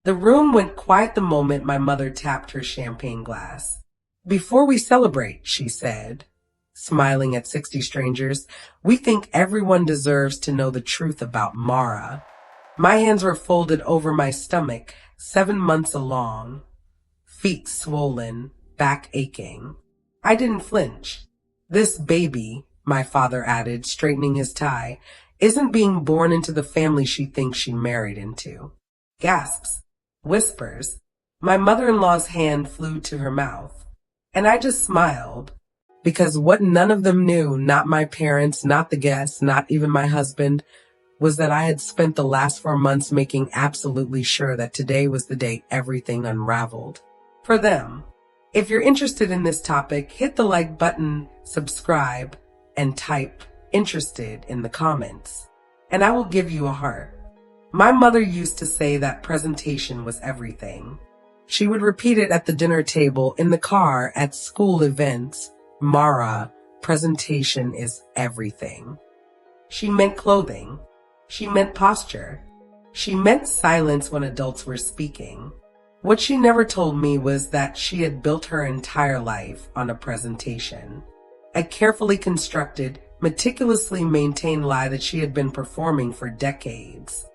The room went quiet the moment my mother tapped her champagne glass. "Before we celebrate," she said, smiling at 60 strangers, "we think everyone deserves to know the truth about Mara." My hands were folded over my stomach, 7 months along, feet swollen, back aching. I didn't flinch. "This baby," my father added, straightening his tie, "isn't being born into the family she thinks she married into." Gasps. Whispers. My mother-in-law's hand flew to her mouth. And I just smiled. Because what none of them knew, not my parents, not the guests, not even my husband, was that I had spent the last 4 months making absolutely sure that today was the day everything unraveled. For them. If you're interested in this topic, hit the like button, subscribe, and type "interested" in the comments, and I will give you a heart. My mother used to say that presentation was everything. She would repeat it at the dinner table, in the car, at school events. "Mara, presentation is everything." She meant clothing. She meant posture. She meant silence when adults were speaking. What she never told me was that she had built her entire life on a presentation. A carefully constructed, meticulously maintained lie that she had been performing for decades.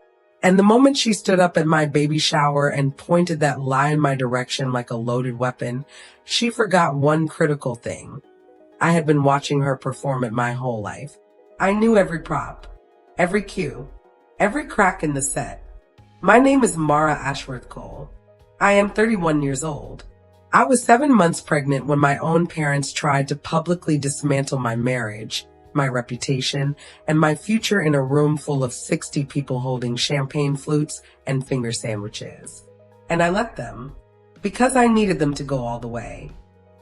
And the moment she stood up at my baby shower and pointed that lie in my direction like a loaded weapon, she forgot one critical thing. I had been watching her perform it my whole life. I knew every prop, every cue, every crack in the set. My name is Mara Ashworth Cole. I am 31 years old. I was 7 months pregnant when my own parents tried to publicly dismantle my marriage, my reputation, and my future in a room full of 60 people holding champagne flutes and finger sandwiches. And I let them, because I needed them to go all the way.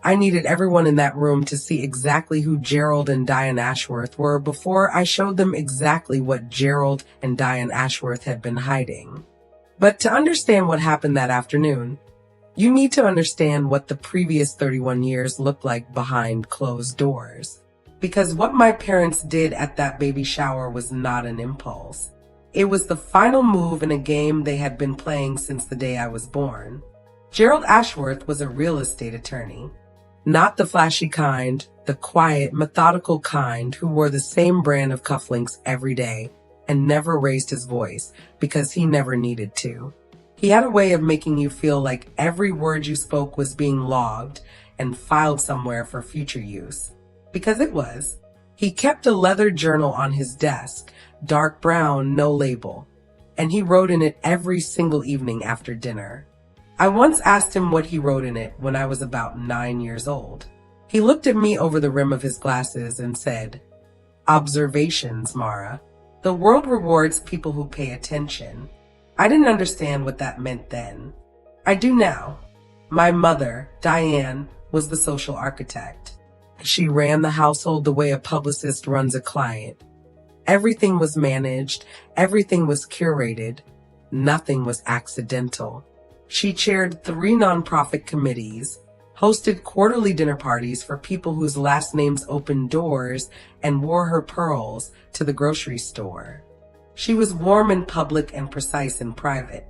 I needed everyone in that room to see exactly who Gerald and Diane Ashworth were before I showed them exactly what Gerald and Diane Ashworth had been hiding. But to understand what happened that afternoon, you need to understand what the previous 31 years looked like behind closed doors. Because what my parents did at that baby shower was not an impulse. It was the final move in a game they had been playing since the day I was born. Gerald Ashworth was a real estate attorney. Not the flashy kind, the quiet, methodical kind who wore the same brand of cufflinks every day and never raised his voice because he never needed to. He had a way of making you feel like every word you spoke was being logged and filed somewhere for future use. Because it was. He kept a leather journal on his desk, dark brown, no label, and he wrote in it every single evening after dinner. I once asked him what he wrote in it when I was about 9 years old. He looked at me over the rim of his glasses and said, "Observations, Mara. The world rewards people who pay attention." I didn't understand what that meant then. I do now. My mother, Diane, was the social architect. She ran the household the way a publicist runs a client. Everything was managed, everything was curated, nothing was accidental. She chaired 3 nonprofit committees, hosted quarterly dinner parties for people whose last names opened doors, and wore her pearls to the grocery store. She was warm in public and precise in private.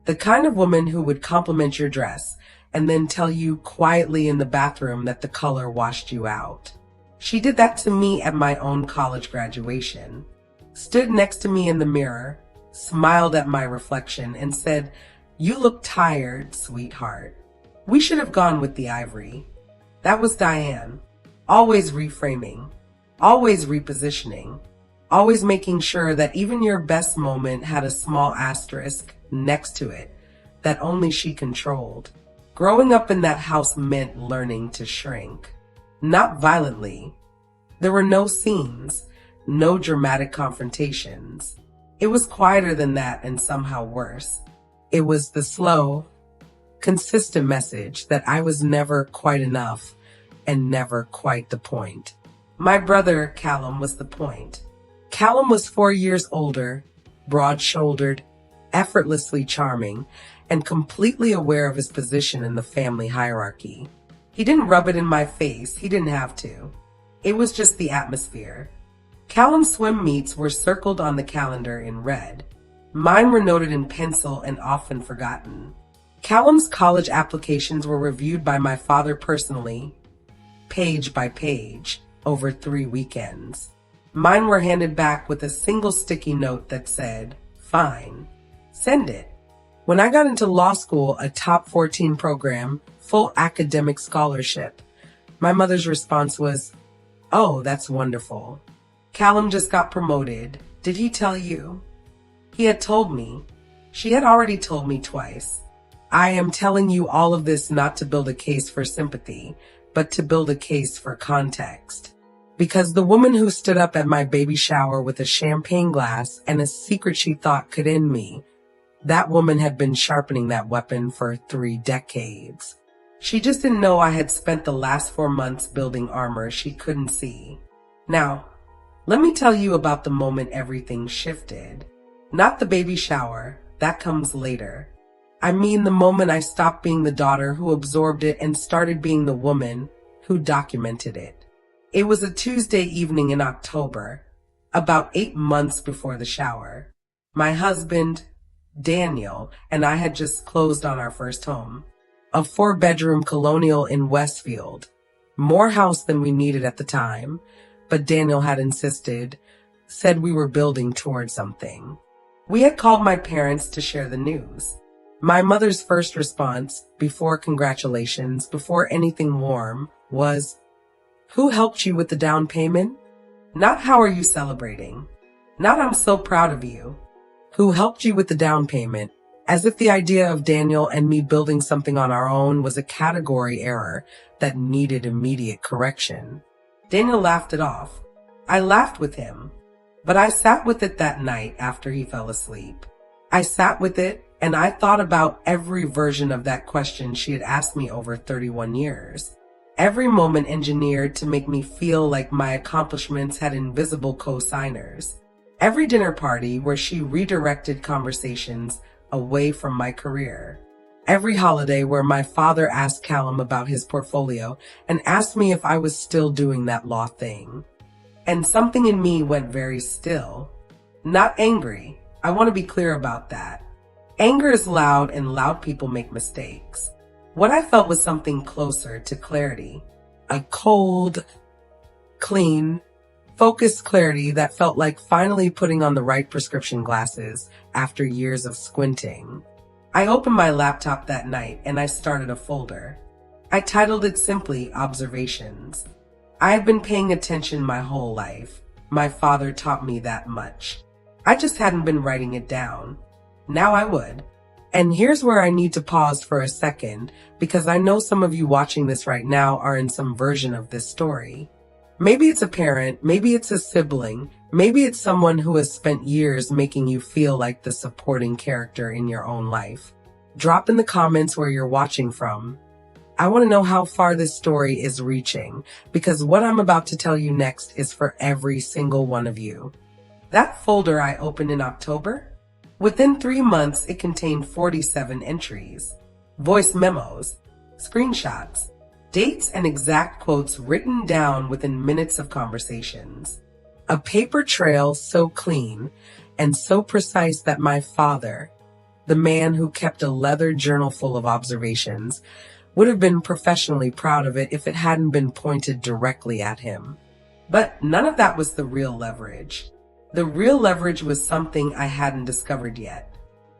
The kind of woman who would compliment your dress and then tell you quietly in the bathroom that the color washed you out. She did that to me at my own college graduation, stood next to me in the mirror, smiled at my reflection, and said, "You look tired, sweetheart. We should have gone with the ivory." That was Diane, always reframing, always repositioning, always making sure that even your best moment had a small asterisk next to it that only she controlled. Growing up in that house meant learning to shrink. Not violently. There were no scenes, no dramatic confrontations. It was quieter than that and somehow worse. It was the slow, consistent message that I was never quite enough and never quite the point. My brother, Callum, was the point. Callum was 4 years older, broad-shouldered, effortlessly charming, and completely aware of his position in the family hierarchy. He didn't rub it in my face. He didn't have to. It was just the atmosphere. Callum's swim meets were circled on the calendar in red. Mine were noted in pencil and often forgotten. Callum's college applications were reviewed by my father personally, page by page, over 3 weekends. Mine were handed back with a single sticky note that said, "Fine, send it." When I got into law school, a top 14 program, full academic scholarship, my mother's response was, "Oh, that's wonderful. Callum just got promoted. Did he tell you?" He had told me. She had already told me twice. I am telling you all of this not to build a case for sympathy, but to build a case for context. Because the woman who stood up at my baby shower with a champagne glass and a secret she thought could end me, that woman had been sharpening that weapon for 3 decades. She just didn't know I had spent the last 4 months building armor she couldn't see. Now, let me tell you about the moment everything shifted. Not the baby shower, that comes later. I mean the moment I stopped being the daughter who absorbed it and started being the woman who documented it. It was a Tuesday evening in October, about 8 months before the shower. My husband, Daniel, and I had just closed on our first home, a 4-bedroom colonial in Westfield. More house than we needed at the time, but Daniel had insisted, said we were building towards something. We had called my parents to share the news. My mother's first response, before congratulations, before anything warm, was, "Who helped you with the down payment?" Not "How are you celebrating?" Not "I'm so proud of you." Who helped you with the down payment? As if the idea of Daniel and me building something on our own was a category error that needed immediate correction. Daniel laughed it off. I laughed with him. But I sat with it that night after he fell asleep. I sat with it, and I thought about every version of that question she had asked me over 31 years. Every moment engineered to make me feel like my accomplishments had invisible co-signers. Every dinner party where she redirected conversations away from my career. Every holiday where my father asked Callum about his portfolio and asked me if I was still doing that law thing. And something in me went very still. Not angry. I want to be clear about that. Anger is loud and loud people make mistakes. What I felt was something closer to clarity. A cold, clean, focused clarity that felt like finally putting on the right prescription glasses after years of squinting. I opened my laptop that night and I started a folder. I titled it simply Observations. I had been paying attention my whole life. My father taught me that much. I just hadn't been writing it down. Now I would. And here's where I need to pause for a second, because I know some of you watching this right now are in some version of this story. Maybe it's a parent, maybe it's a sibling, maybe it's someone who has spent years making you feel like the supporting character in your own life. Drop in the comments where you're watching from. I want to know how far this story is reaching, because what I'm about to tell you next is for every single one of you. That folder I opened in October, within 3 months it contained 47 entries, voice memos, screenshots, dates and exact quotes written down within minutes of conversations. A paper trail so clean and so precise that my father, the man who kept a leather journal full of observations, would have been professionally proud of it if it hadn't been pointed directly at him. But none of that was the real leverage. The real leverage was something I hadn't discovered yet.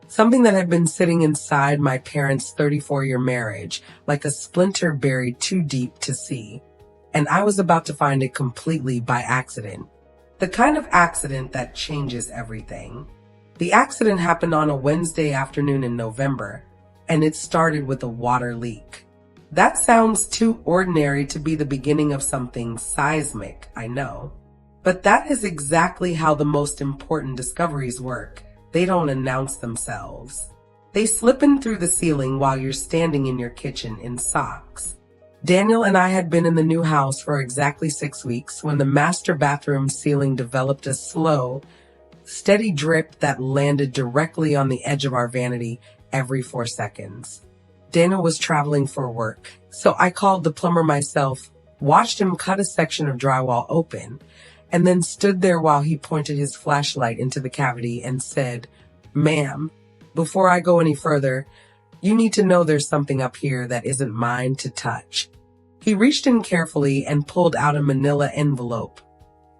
Something that had been sitting inside my parents' 34-year marriage, like a splinter buried too deep to see. And I was about to find it completely by accident. The kind of accident that changes everything. The accident happened on a Wednesday afternoon in November, and it started with a water leak. That sounds too ordinary to be the beginning of something seismic, I know. But that is exactly how the most important discoveries work. They don't announce themselves. They slip in through the ceiling while you're standing in your kitchen in socks. Daniel and I had been in the new house for exactly 6 weeks when the master bathroom ceiling developed a slow, steady drip that landed directly on the edge of our vanity every 4 seconds. Daniel was traveling for work, so I called the plumber myself, watched him cut a section of drywall open, and then stood there while he pointed his flashlight into the cavity and said, Ma'am, before I go any further, you need to know there's something up here that isn't mine to touch. He reached in carefully and pulled out a manila envelope,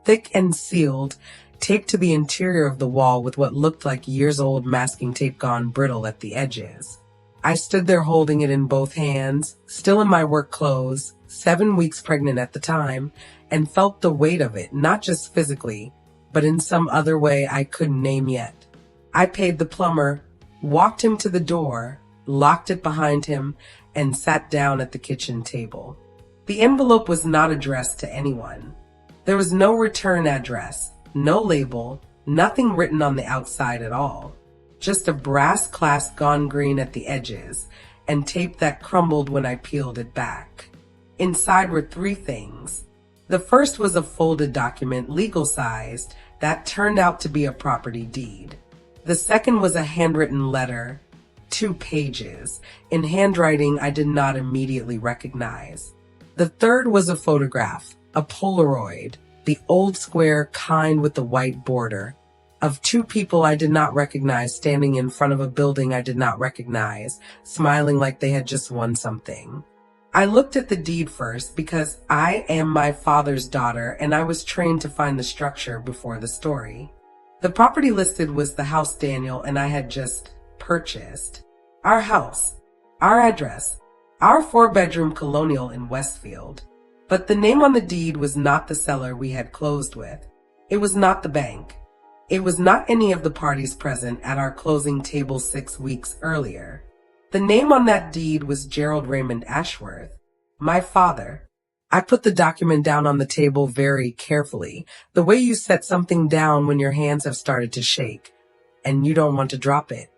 thick and sealed, taped to the interior of the wall with what looked like years-old masking tape gone brittle at the edges. I stood there holding it in both hands, still in my work clothes, 7 weeks pregnant at the time, and felt the weight of it, not just physically, but in some other way I couldn't name yet. I paid the plumber, walked him to the door, locked it behind him, and sat down at the kitchen table. The envelope was not addressed to anyone. There was no return address, no label, nothing written on the outside at all. Just a brass clasp gone green at the edges, and tape that crumbled when I peeled it back. Inside were 3 things. The first was a folded document, legal-sized, that turned out to be a property deed. The second was a handwritten letter, 2 pages, in handwriting I did not immediately recognize. The third was a photograph, a Polaroid, the old square kind with the white border, of 2 people I did not recognize standing in front of a building I did not recognize, smiling like they had just won something. I looked at the deed first because I am my father's daughter and I was trained to find the structure before the story. The property listed was the house Daniel and I had just purchased. Our house, our address, our 4-bedroom colonial in Westfield. But the name on the deed was not the seller we had closed with. It was not the bank. It was not any of the parties present at our closing table 6 weeks earlier. The name on that deed was Gerald Raymond Ashworth, my father. I put the document down on the table very carefully, the way you set something down when your hands have started to shake, and you don't want to drop it.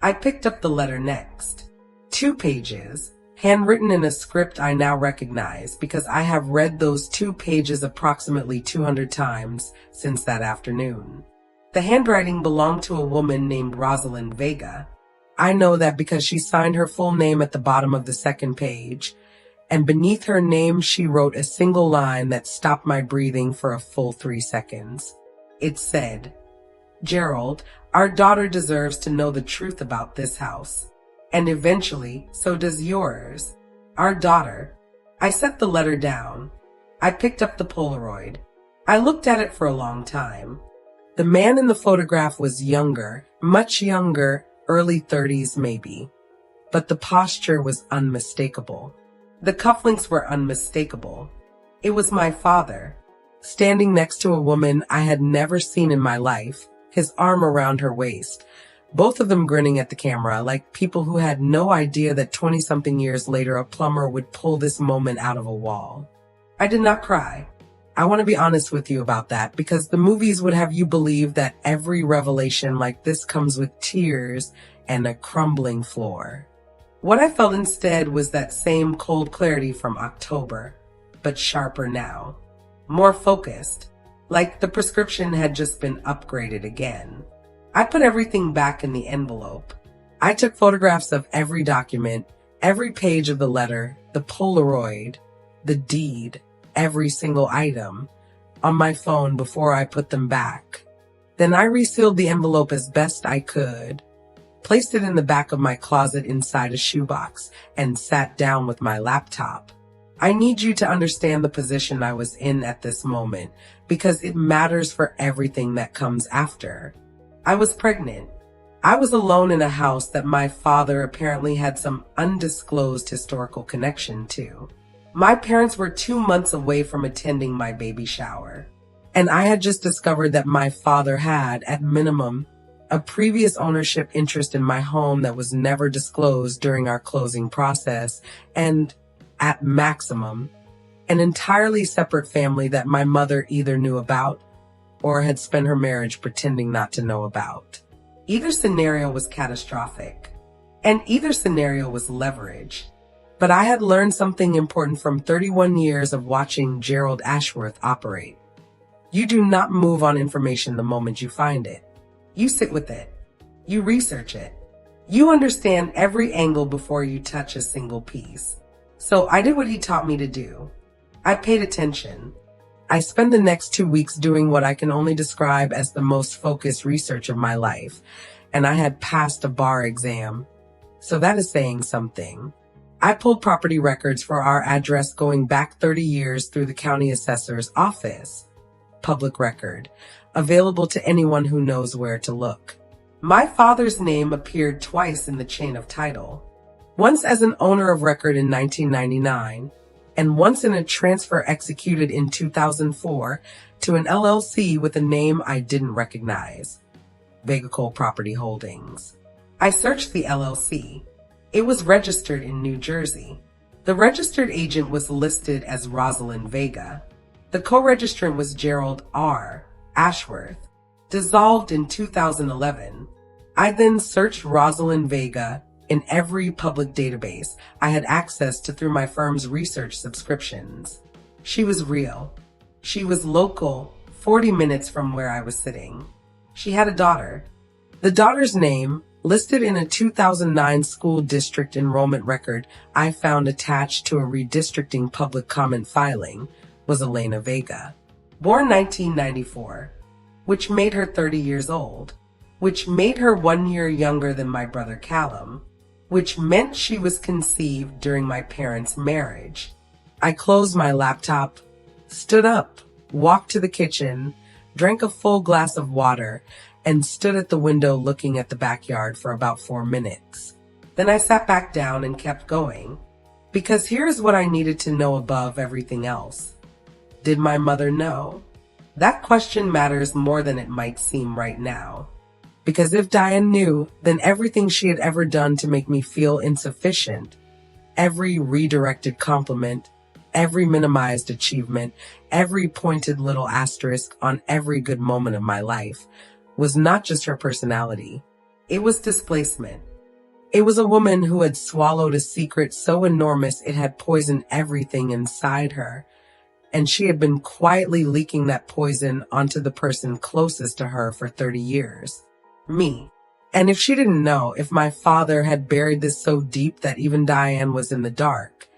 I picked up the letter next. 2 pages, handwritten in a script I now recognize because I have read those 2 pages approximately 200 times since that afternoon. The handwriting belonged to a woman named Rosalind Vega. I know that because she signed her full name at the bottom of the 2nd page, and beneath her name she wrote a single line that stopped my breathing for a full 3 seconds. It said, "Gerald, our daughter deserves to know the truth about this house. And eventually, so does yours. Our daughter." I set the letter down. I picked up the Polaroid. I looked at it for a long time. The man in the photograph was younger, much younger, early 30s maybe. But the posture was unmistakable. The cufflinks were unmistakable. It was my father, standing next to a woman I had never seen in my life, his arm around her waist, both of them grinning at the camera like people who had no idea that 20-something years later a plumber would pull this moment out of a wall. I did not cry. I want to be honest with you about that because the movies would have you believe that every revelation like this comes with tears and a crumbling floor. What I felt instead was that same cold clarity from October, but sharper now, more focused, like the prescription had just been upgraded again. I put everything back in the envelope. I took photographs of every document, every page of the letter, the Polaroid, the deed, every single item, on my phone before I put them back. Then I resealed the envelope as best I could, placed it in the back of my closet inside a shoebox, and sat down with my laptop. I need you to understand the position I was in at this moment, because it matters for everything that comes after. I was pregnant. I was alone in a house that my father apparently had some undisclosed historical connection to. My parents were 2 months away from attending my baby shower, and I had just discovered that my father had, at minimum, a previous ownership interest in my home that was never disclosed during our closing process, and, at maximum, an entirely separate family that my mother either knew about or had spent her marriage pretending not to know about. Either scenario was catastrophic, and either scenario was leverage. But I had learned something important from 31 years of watching Gerald Ashworth operate. You do not move on information the moment you find it. You sit with it. You research it. You understand every angle before you touch a single piece. So I did what he taught me to do. I paid attention. I spent the next 2 weeks doing what I can only describe as the most focused research of my life. and I had passed a bar exam. So that is saying something. I pulled property records for our address going back 30 years through the county assessor's office. Public record, available to anyone who knows where to look. My father's name appeared twice in the chain of title. Once as an owner of record in 1999, and once in a transfer executed in 2004 to an LLC with a name I didn't recognize. Vega Coal Property Holdings. I searched the LLC. It was registered in New Jersey. The registered agent was listed as Rosalind Vega. The co-registrant was Gerald R. Ashworth. Dissolved in 2011. I then searched Rosalind Vega in every public database I had access to through my firm's research subscriptions. She was real. She was local, 40 minutes from where I was sitting. She had a daughter. The daughter's name, listed in a 2009 school district enrollment record I found attached to a redistricting public comment filing, was Elena Vega. Born 1994, which made her 30 years old, which made her 1 year younger than my brother Callum, which meant she was conceived during my parents' marriage. I closed my laptop, stood up, walked to the kitchen, drank a full glass of water, and stood at the window looking at the backyard for about 4 minutes. Then I sat back down and kept going, because here's what I needed to know above everything else. Did my mother know? That question matters more than it might seem right now. Because if Diane knew, then everything she had ever done to make me feel insufficient, every redirected compliment, every minimized achievement, every pointed little asterisk on every good moment of my life, was not just her personality. It was displacement. It was a woman who had swallowed a secret so enormous it had poisoned everything inside her, and she had been quietly leaking that poison onto the person closest to her for 30 years. Me. And if she didn't know, if my father had buried this so deep that even Diane was in the dark,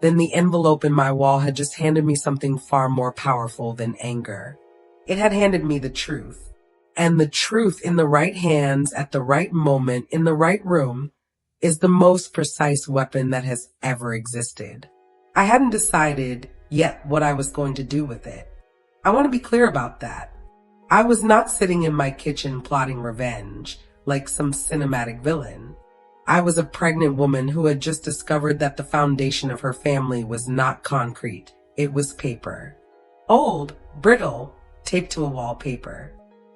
then the envelope in my wall had just handed me something far more powerful than anger. It had handed me the truth. And the truth in the right hands, at the right moment, in the right room, is the most precise weapon that has ever existed. I hadn't decided yet what I was going to do with it. I want to be clear about that. I was not sitting in my kitchen plotting revenge like some cinematic villain. I was a pregnant woman who had just discovered that the foundation of her family was not concrete. It was paper. Old, brittle, taped to a wallpaper.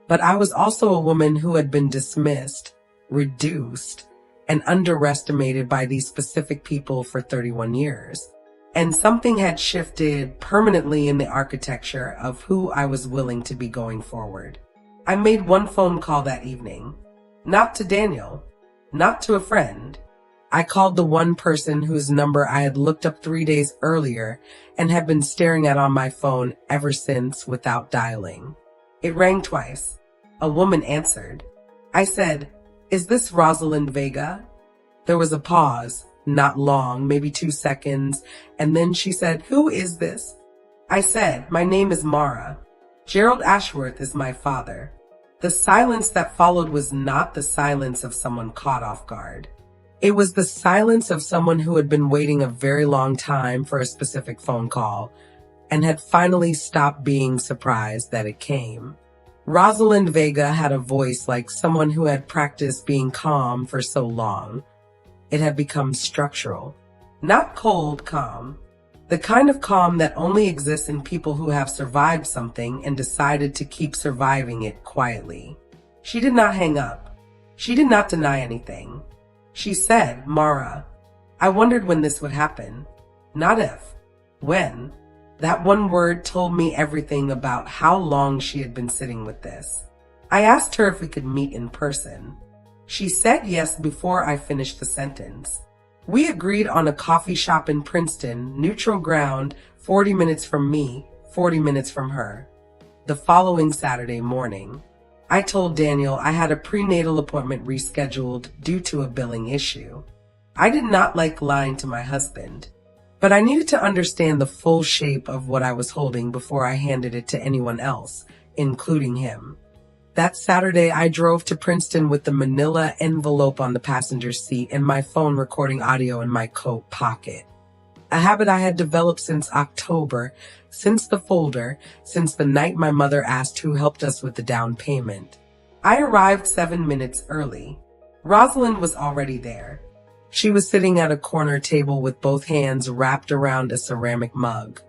But I was also a woman who had been dismissed, reduced, and underestimated by these specific people for 31 years. And something had shifted permanently in the architecture of who I was willing to be going forward. I made one phone call that evening. Not to Daniel. Not to a friend. I called the one person whose number I had looked up 3 days earlier and had been staring at on my phone ever since without dialing. It rang twice. A woman answered. I said, "Is this Rosalind Vega?" There was a pause. Not long, maybe 2 seconds, and then she said, "Who is this?" I said, "My name is Mara. Gerald Ashworth is my father." The silence that followed was not the silence of someone caught off guard. It was the silence of someone who had been waiting a very long time for a specific phone call and had finally stopped being surprised that it came. Rosalind Vega had a voice like someone who had practiced being calm for so long. It had become structural. Not cold calm. The kind of calm that only exists in people who have survived something and decided to keep surviving it quietly. She did not hang up. She did not deny anything. She said, "Mara, I wondered when this would happen. Not if. When." That one word told me everything about how long she had been sitting with this. I asked her if we could meet in person. She said yes before I finished the sentence. We agreed on a coffee shop in Princeton, neutral ground, 40 minutes from me, 40 minutes from her. The following Saturday morning, I told Daniel I had a prenatal appointment rescheduled due to a billing issue. I did not like lying to my husband, but I needed to understand the full shape of what I was holding before I handed it to anyone else, including him. That Saturday, I drove to Princeton with the manila envelope on the passenger seat and my phone recording audio in my coat pocket. A habit I had developed since October, since the night my mother asked who helped us with the down payment. I arrived 7 minutes early. Rosalind was already there. She was sitting at a corner table with both hands wrapped around a ceramic mug,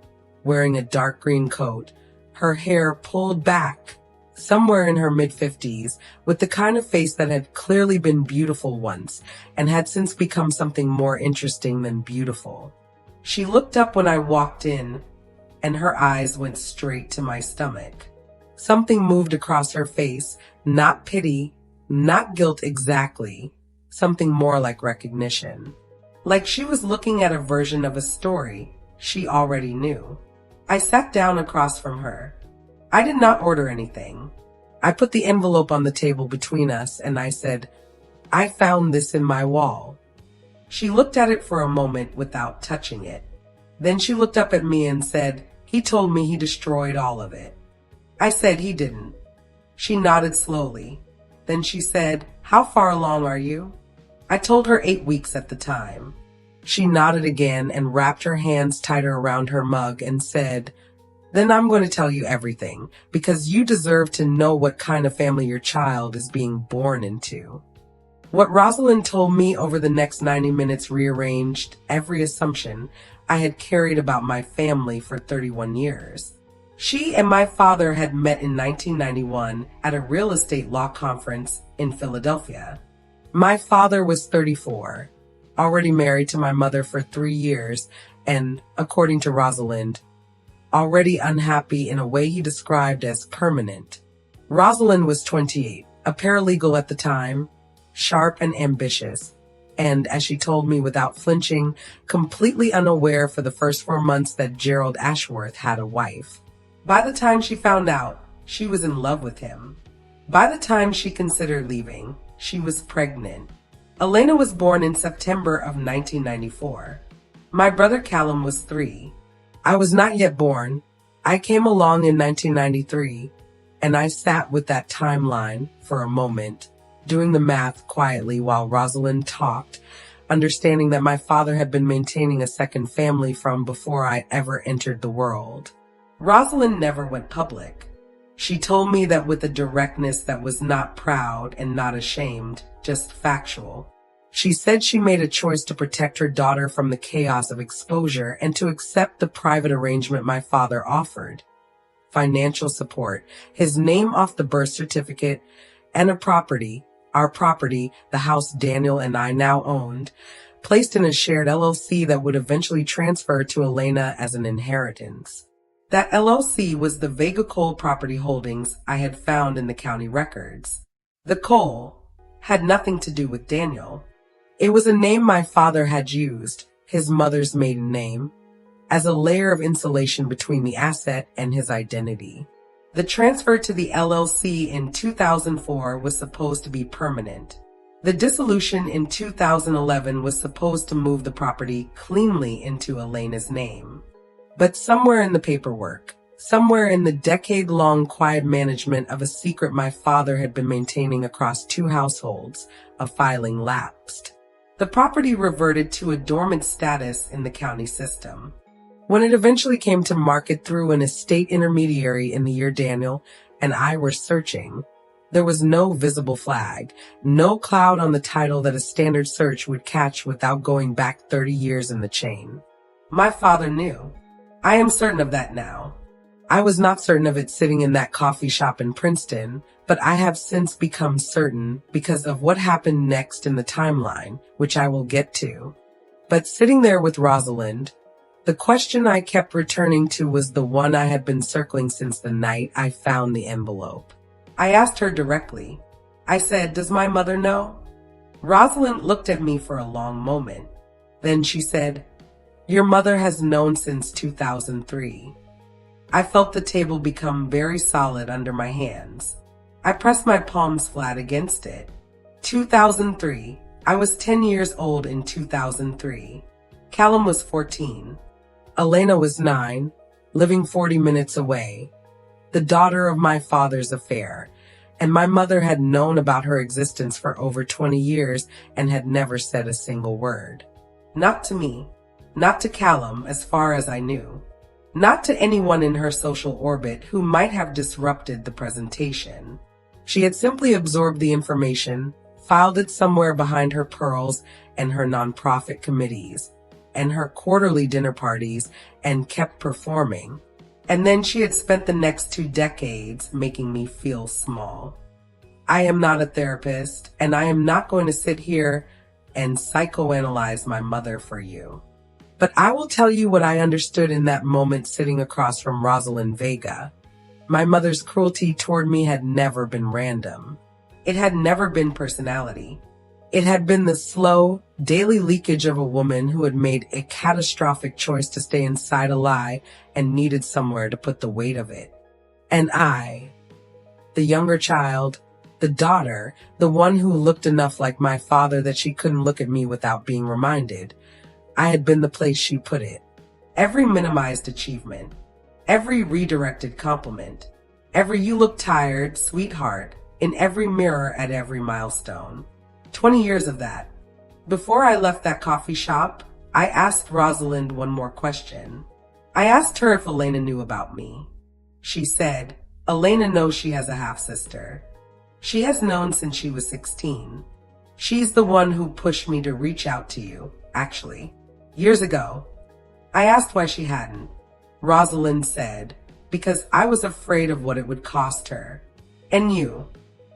wearing a dark green coat, her hair pulled back, somewhere in her mid-50s, with the kind of face that had clearly been beautiful once and had since become something more interesting than beautiful. She looked up when I walked in, and her eyes went straight to my stomach. Something moved across her face, not pity, not guilt exactly, something more like recognition. Like she was looking at a version of a story she already knew. I sat down across from her. I did not order anything. I put the envelope on the table between us and I said, "I found this in my wall." She looked at it for a moment without touching it. Then she looked up at me and said, "He told me he destroyed all of it." I said he didn't. She nodded slowly. Then she said, "How far along are you?" I told her 8 weeks at the time. She nodded again and wrapped her hands tighter around her mug and said, "Then I'm going to tell you everything, because you deserve to know what kind of family your child is being born into." What Rosalind told me over the next 90 minutes rearranged every assumption I had carried about my family for 31 years. She and my father had met in 1991 at a real estate law conference in Philadelphia. My father was 34, already married to my mother for 3 years, and, according to Rosalind, already unhappy in a way he described as permanent. Rosalind was 28, a paralegal at the time, sharp and ambitious, and, as she told me without flinching, completely unaware for the first 4 months that Gerald Ashworth had a wife. By the time she found out, she was in love with him. By the time she considered leaving, she was pregnant. Elena was born in September of 1994. My brother Callum was 3. I was not yet born. I came along in 1993, and I sat with that timeline for a moment, doing the math quietly while Rosalind talked, understanding that my father had been maintaining a second family from before I ever entered the world. Rosalind never went public. She told me that with a directness that was not proud and not ashamed, just factual. She said she made a choice to protect her daughter from the chaos of exposure and to accept the private arrangement my father offered. Financial support, his name off the birth certificate, and a property, our property, the house Daniel and I now owned, placed in a shared LLC that would eventually transfer to Elena as an inheritance. That LLC was the Vega Coal Property Holdings I had found in the county records. The coal had nothing to do with Daniel. It was a name my father had used, his mother's maiden name, as a layer of insulation between the asset and his identity. The transfer to the LLC in 2004 was supposed to be permanent. The dissolution in 2011 was supposed to move the property cleanly into Elena's name. But somewhere in the paperwork, somewhere in the decade-long quiet management of a secret my father had been maintaining across 2 households, a filing lapsed. The property reverted to a dormant status in the county system. When it eventually came to market through an estate intermediary in the year Daniel and I were searching, there was no visible flag, no cloud on the title that a standard search would catch without going back 30 years in the chain. My father knew. I am certain of that now. I was not certain of it sitting in that coffee shop in Princeton, but I have since become certain because of what happened next in the timeline, which I will get to. But sitting there with Rosalind, the question I kept returning to was the one I had been circling since the night I found the envelope. I asked her directly. I said, "Does my mother know?" Rosalind looked at me for a long moment. Then she said, "Your mother has known since 2003. I felt the table become very solid under my hands. I pressed my palms flat against it. 2003. I was 10 years old in 2003. Callum was 14. Elena was 9, living 40 minutes away. The daughter of my father's affair. And my mother had known about her existence for over 20 years and had never said a single word. Not to me, not to Callum as far as I knew, not to anyone in her social orbit who might have disrupted the presentation. She had simply absorbed the information, filed it somewhere behind her pearls and her nonprofit committees and her quarterly dinner parties and kept performing. And then she had spent the next 2 decades making me feel small. I am not a therapist, and I am not going to sit here and psychoanalyze my mother for you. But I will tell you what I understood in that moment sitting across from Rosalind Vega. My mother's cruelty toward me had never been random. It had never been personality. It had been the slow, daily leakage of a woman who had made a catastrophic choice to stay inside a lie and needed somewhere to put the weight of it. And I, the younger child, the daughter, the one who looked enough like my father that she couldn't look at me without being reminded, I had been the place she put it. Every minimized achievement, every redirected compliment, every "you look tired, sweetheart," in every mirror at every milestone. 20 years of that. Before I left that coffee shop, I asked Rosalind one more question. I asked her if Elena knew about me. She said, "Elena knows she has a half-sister. She has known since she was 16. She's the one who pushed me to reach out to you, actually, years ago." I asked why she hadn't. Rosalind said, "Because I was afraid of what it would cost her. And you."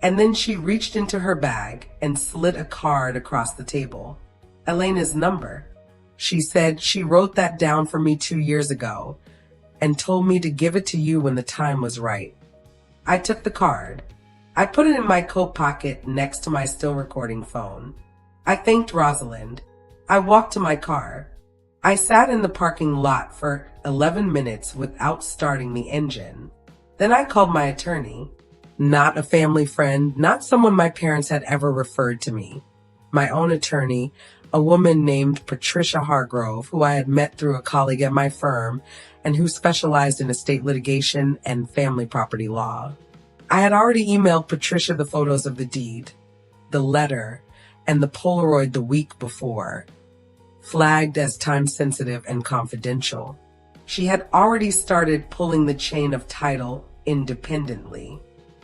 And then she reached into her bag and slid a card across the table. "Elena's number." She said she wrote that down for me 2 years ago and told me to give it to you when the time was right. I took the card. I put it in my coat pocket next to my still recording phone. I thanked Rosalind. I walked to my car. I sat in the parking lot for 11 minutes without starting the engine. Then I called my attorney. Not a family friend, not someone my parents had ever referred to me. My own attorney, a woman named Patricia Hargrove, who I had met through a colleague at my firm and who specialized in estate litigation and family property law. I had already emailed Patricia the photos of the deed, the letter, and the Polaroid the week before, flagged as time-sensitive and confidential. She had already started pulling the chain of title independently.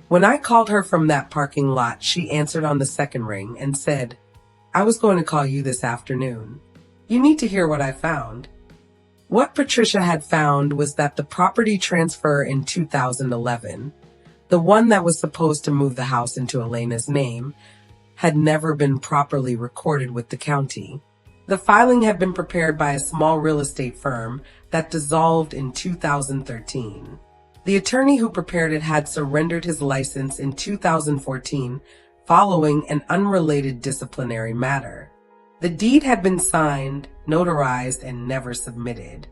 When I called her from that parking lot, she answered on the second ring and said, "I was going to call you this afternoon. You need to hear what I found." What Patricia had found was that the property transfer in 2011, the one that was supposed to move the house into Elena's name, had never been properly recorded with the county. The filing had been prepared by a small real estate firm that dissolved in 2013. The attorney who prepared it had surrendered his license in 2014 following an unrelated disciplinary matter. The deed had been signed, notarized, and never submitted,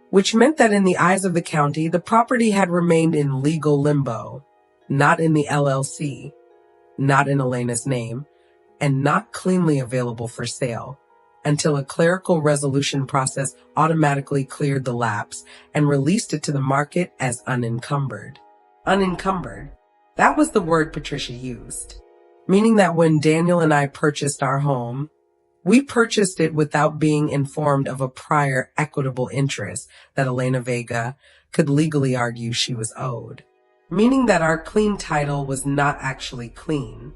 which meant that in the eyes of the county, the property had remained in legal limbo, not in the LLC, not in Elena's name, and not cleanly available for sale, until a clerical resolution process automatically cleared the lapse and released it to the market as unencumbered. Unencumbered. That was the word Patricia used, meaning that when Daniel and I purchased our home, we purchased it without being informed of a prior equitable interest that Elena Vega could legally argue she was owed, meaning that our clean title was not actually clean,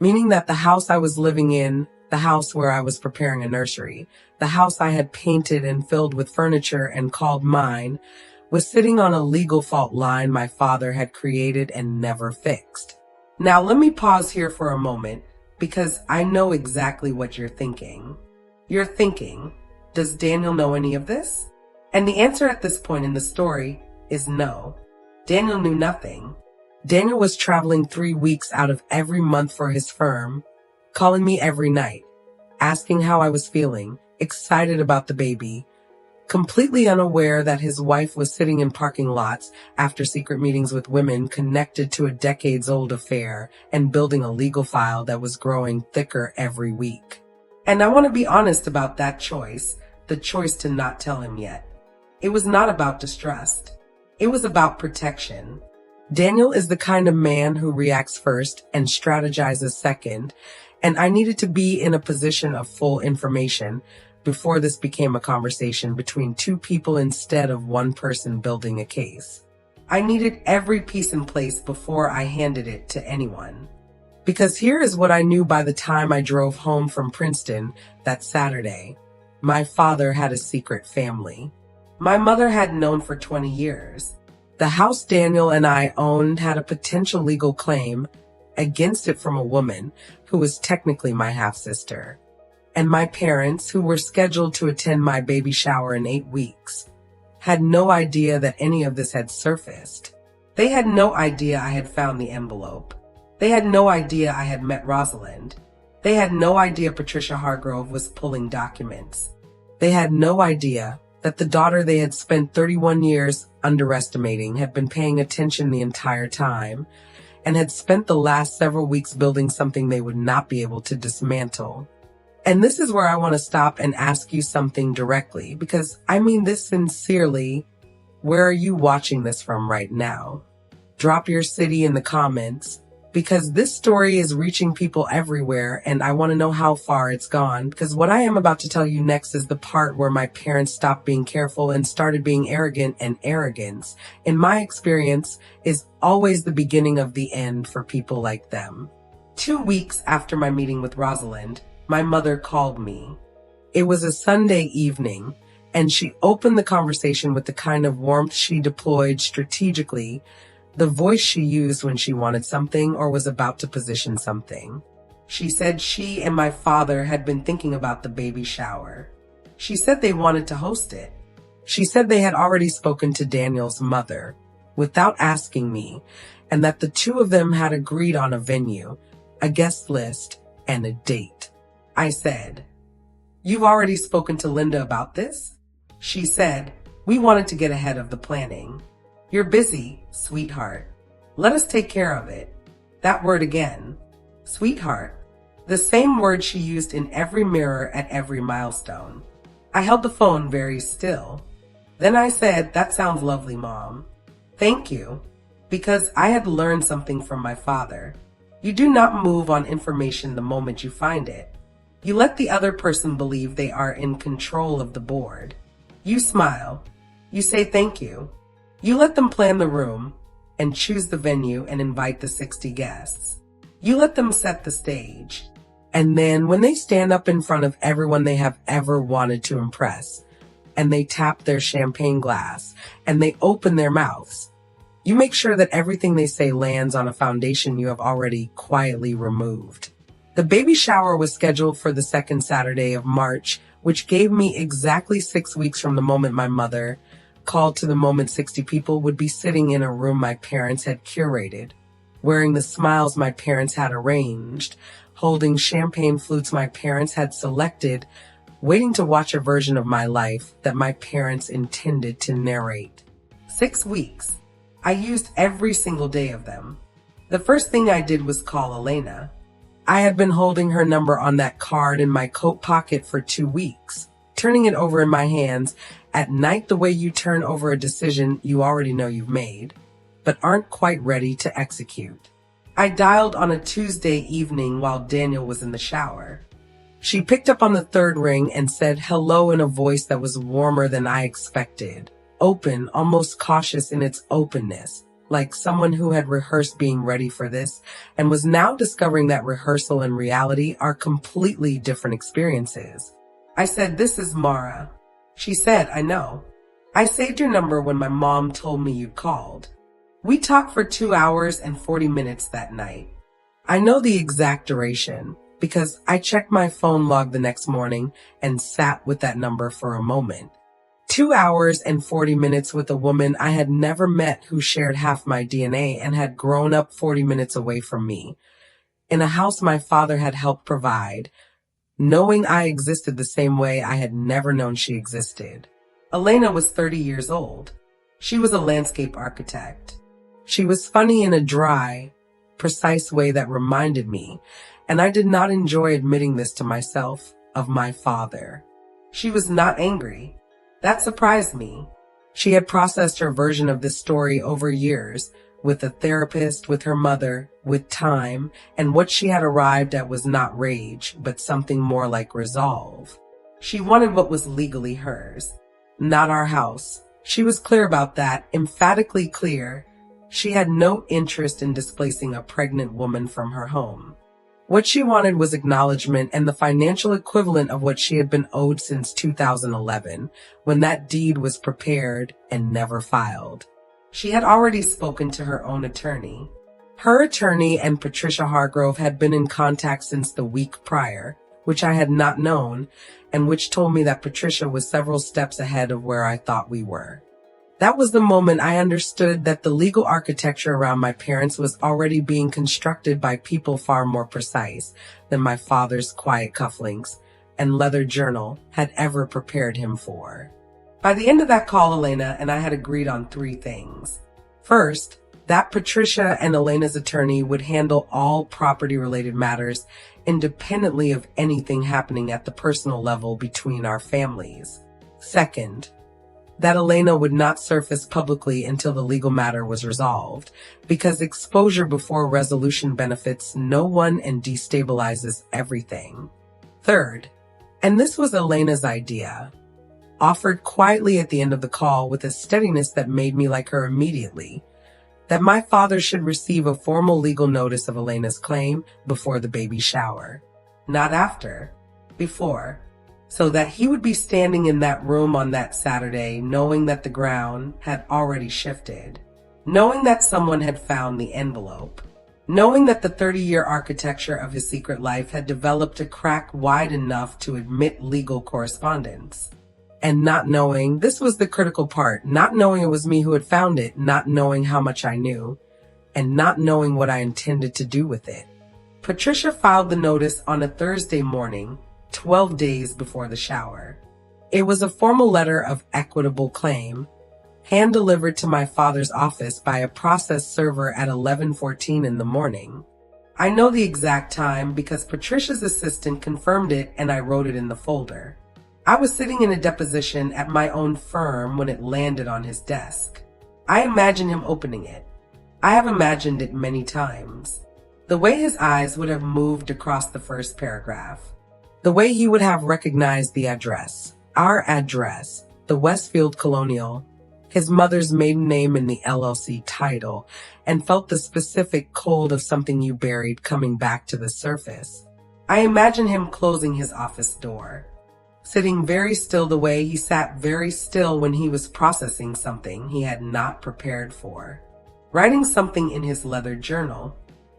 meaning that the house I was living in, the house where I was preparing a nursery, the house I had painted and filled with furniture and called mine, was sitting on a legal fault line my father had created and never fixed. Now let me pause here for a moment because I know exactly what you're thinking. You're thinking, does Daniel know any of this? And the answer at this point in the story is no. Daniel knew nothing. Daniel was traveling 3 weeks out of every month for his firm, calling me every night, asking how I was feeling, excited about the baby, completely unaware that his wife was sitting in parking lots after secret meetings with women connected to a decades-old affair and building a legal file that was growing thicker every week. And I want to be honest about that choice, the choice to not tell him yet. It was not about distrust. It was about protection. Daniel is the kind of man who reacts first and strategizes second, and I needed to be in a position of full information before this became a conversation between two people instead of one person building a case. I needed every piece in place before I handed it to anyone. Because here is what I knew by the time I drove home from Princeton that Saturday. My father had a secret family. My mother had known for 20 years. The house Daniel and I owned had a potential legal claim against it from a woman who was technically my half-sister. And my parents, who were scheduled to attend my baby shower in 8 weeks, had no idea that any of this had surfaced. They had no idea I had found the envelope. They had no idea I had met Rosalind. They had no idea Patricia Hargrove was pulling documents. They had no idea that the daughter they had spent 31 years underestimating had been paying attention the entire time and had spent the last several weeks building something they would not be able to dismantle. And this is where I want to stop and ask you something directly, because I mean this sincerely. Where are you watching this from right now? Drop your city in the comments, because this story is reaching people everywhere, and I want to know how far it's gone, because what I am about to tell you next is the part where my parents stopped being careful and started being arrogant, and arrogance, in my experience, is always the beginning of the end for people like them. 2 weeks after my meeting with Rosalind, my mother called me. It was a Sunday evening, and she opened the conversation with the kind of warmth she deployed strategically, the voice she used when she wanted something or was about to position something. She said she and my father had been thinking about the baby shower. She said they wanted to host it. She said they had already spoken to Daniel's mother without asking me, and that the two of them had agreed on a venue, a guest list, and a date. I said, "You've already spoken to Linda about this?" She said, "We wanted to get ahead of the planning." "You're busy, sweetheart. Let us take care of it." That word again, sweetheart. The same word she used in every mirror at every milestone. I held the phone very still. Then I said, "That sounds lovely, Mom. Thank you." Because I had learned something from my father. You do not move on information the moment you find it. You let the other person believe they are in control of the board. You smile. You say thank you. You let them plan the room and choose the venue and invite the 60 guests. You let them set the stage. And then when they stand up in front of everyone they have ever wanted to impress, and they tap their champagne glass, and they open their mouths, you make sure that everything they say lands on a foundation you have already quietly removed. The baby shower was scheduled for the second Saturday of March, which gave me exactly 6 weeks from the moment my mother called to the moment 60 people would be sitting in a room my parents had curated, wearing the smiles my parents had arranged, holding champagne flutes my parents had selected, waiting to watch a version of my life that my parents intended to narrate. 6 weeks. I used every single day of them. The first thing I did was call Elena. I had been holding her number on that card in my coat pocket for 2 weeks, turning it over in my hands at night the way you turn over a decision you already know you've made, but aren't quite ready to execute. I dialed on a Tuesday evening while Daniel was in the shower. She picked up on the third ring and said hello in a voice that was warmer than I expected, open, almost cautious in its openness, like someone who had rehearsed being ready for this and was now discovering that rehearsal and reality are completely different experiences. I said, "This is Mara." She said, "I know. I saved your number when my mom told me you'd called." We talked for 2 hours and 40 minutes that night. I know the exact duration because I checked my phone log the next morning and sat with that number for a moment. 2 hours and 40 minutes with a woman I had never met who shared half my DNA and had grown up 40 minutes away from me, in a house my father had helped provide, knowing I existed the same way I had never known she existed. Elena was 30 years old. She was a landscape architect. She was funny in a dry, precise way that reminded me, and I did not enjoy admitting this to myself, of my father. She was not angry. That surprised me. She had processed her version of this story over years, with a therapist, with her mother, with time, and what she had arrived at was not rage, but something more like resolve. She wanted what was legally hers, not our house. She was clear about that, emphatically clear. She had no interest in displacing a pregnant woman from her home. What she wanted was acknowledgement and the financial equivalent of what she had been owed since 2011, when that deed was prepared and never filed. She had already spoken to her own attorney. Her attorney and Patricia Hargrove had been in contact since the week prior, which I had not known, and which told me that Patricia was several steps ahead of where I thought we were. That was the moment I understood that the legal architecture around my parents was already being constructed by people far more precise than my father's quiet cufflinks and leather journal had ever prepared him for. By the end of that call, Elena and I had agreed on 3 things. First, that Patricia and Elena's attorney would handle all property-related matters independently of anything happening at the personal level between our families. Second, that Elena would not surface publicly until the legal matter was resolved, because exposure before resolution benefits no one and destabilizes everything. Third, and this was Elena's idea, offered quietly at the end of the call with a steadiness that made me like her immediately, that my father should receive a formal legal notice of Elena's claim before the baby shower. Not after, before. So that he would be standing in that room on that Saturday knowing that the ground had already shifted, knowing that someone had found the envelope, knowing that the 30-year architecture of his secret life had developed a crack wide enough to admit legal correspondence. And not knowing, this was the critical part, not knowing it was me who had found it, not knowing how much I knew, and not knowing what I intended to do with it. Patricia filed the notice on a Thursday morning, 12 days before the shower. It was a formal letter of equitable claim, hand-delivered to my father's office by a process server at 11:14 in the morning. I know the exact time because Patricia's assistant confirmed it and I wrote it in the folder. I was sitting in a deposition at my own firm when it landed on his desk. I imagined him opening it. I have imagined it many times. The way his eyes would have moved across the first paragraph. The way he would have recognized the address, our address, the Westfield Colonial, his mother's maiden name in the LLC title, and felt the specific cold of something you buried coming back to the surface. I imagine him closing his office door, sitting very still the way he sat very still when he was processing something he had not prepared for, writing something in his leather journal.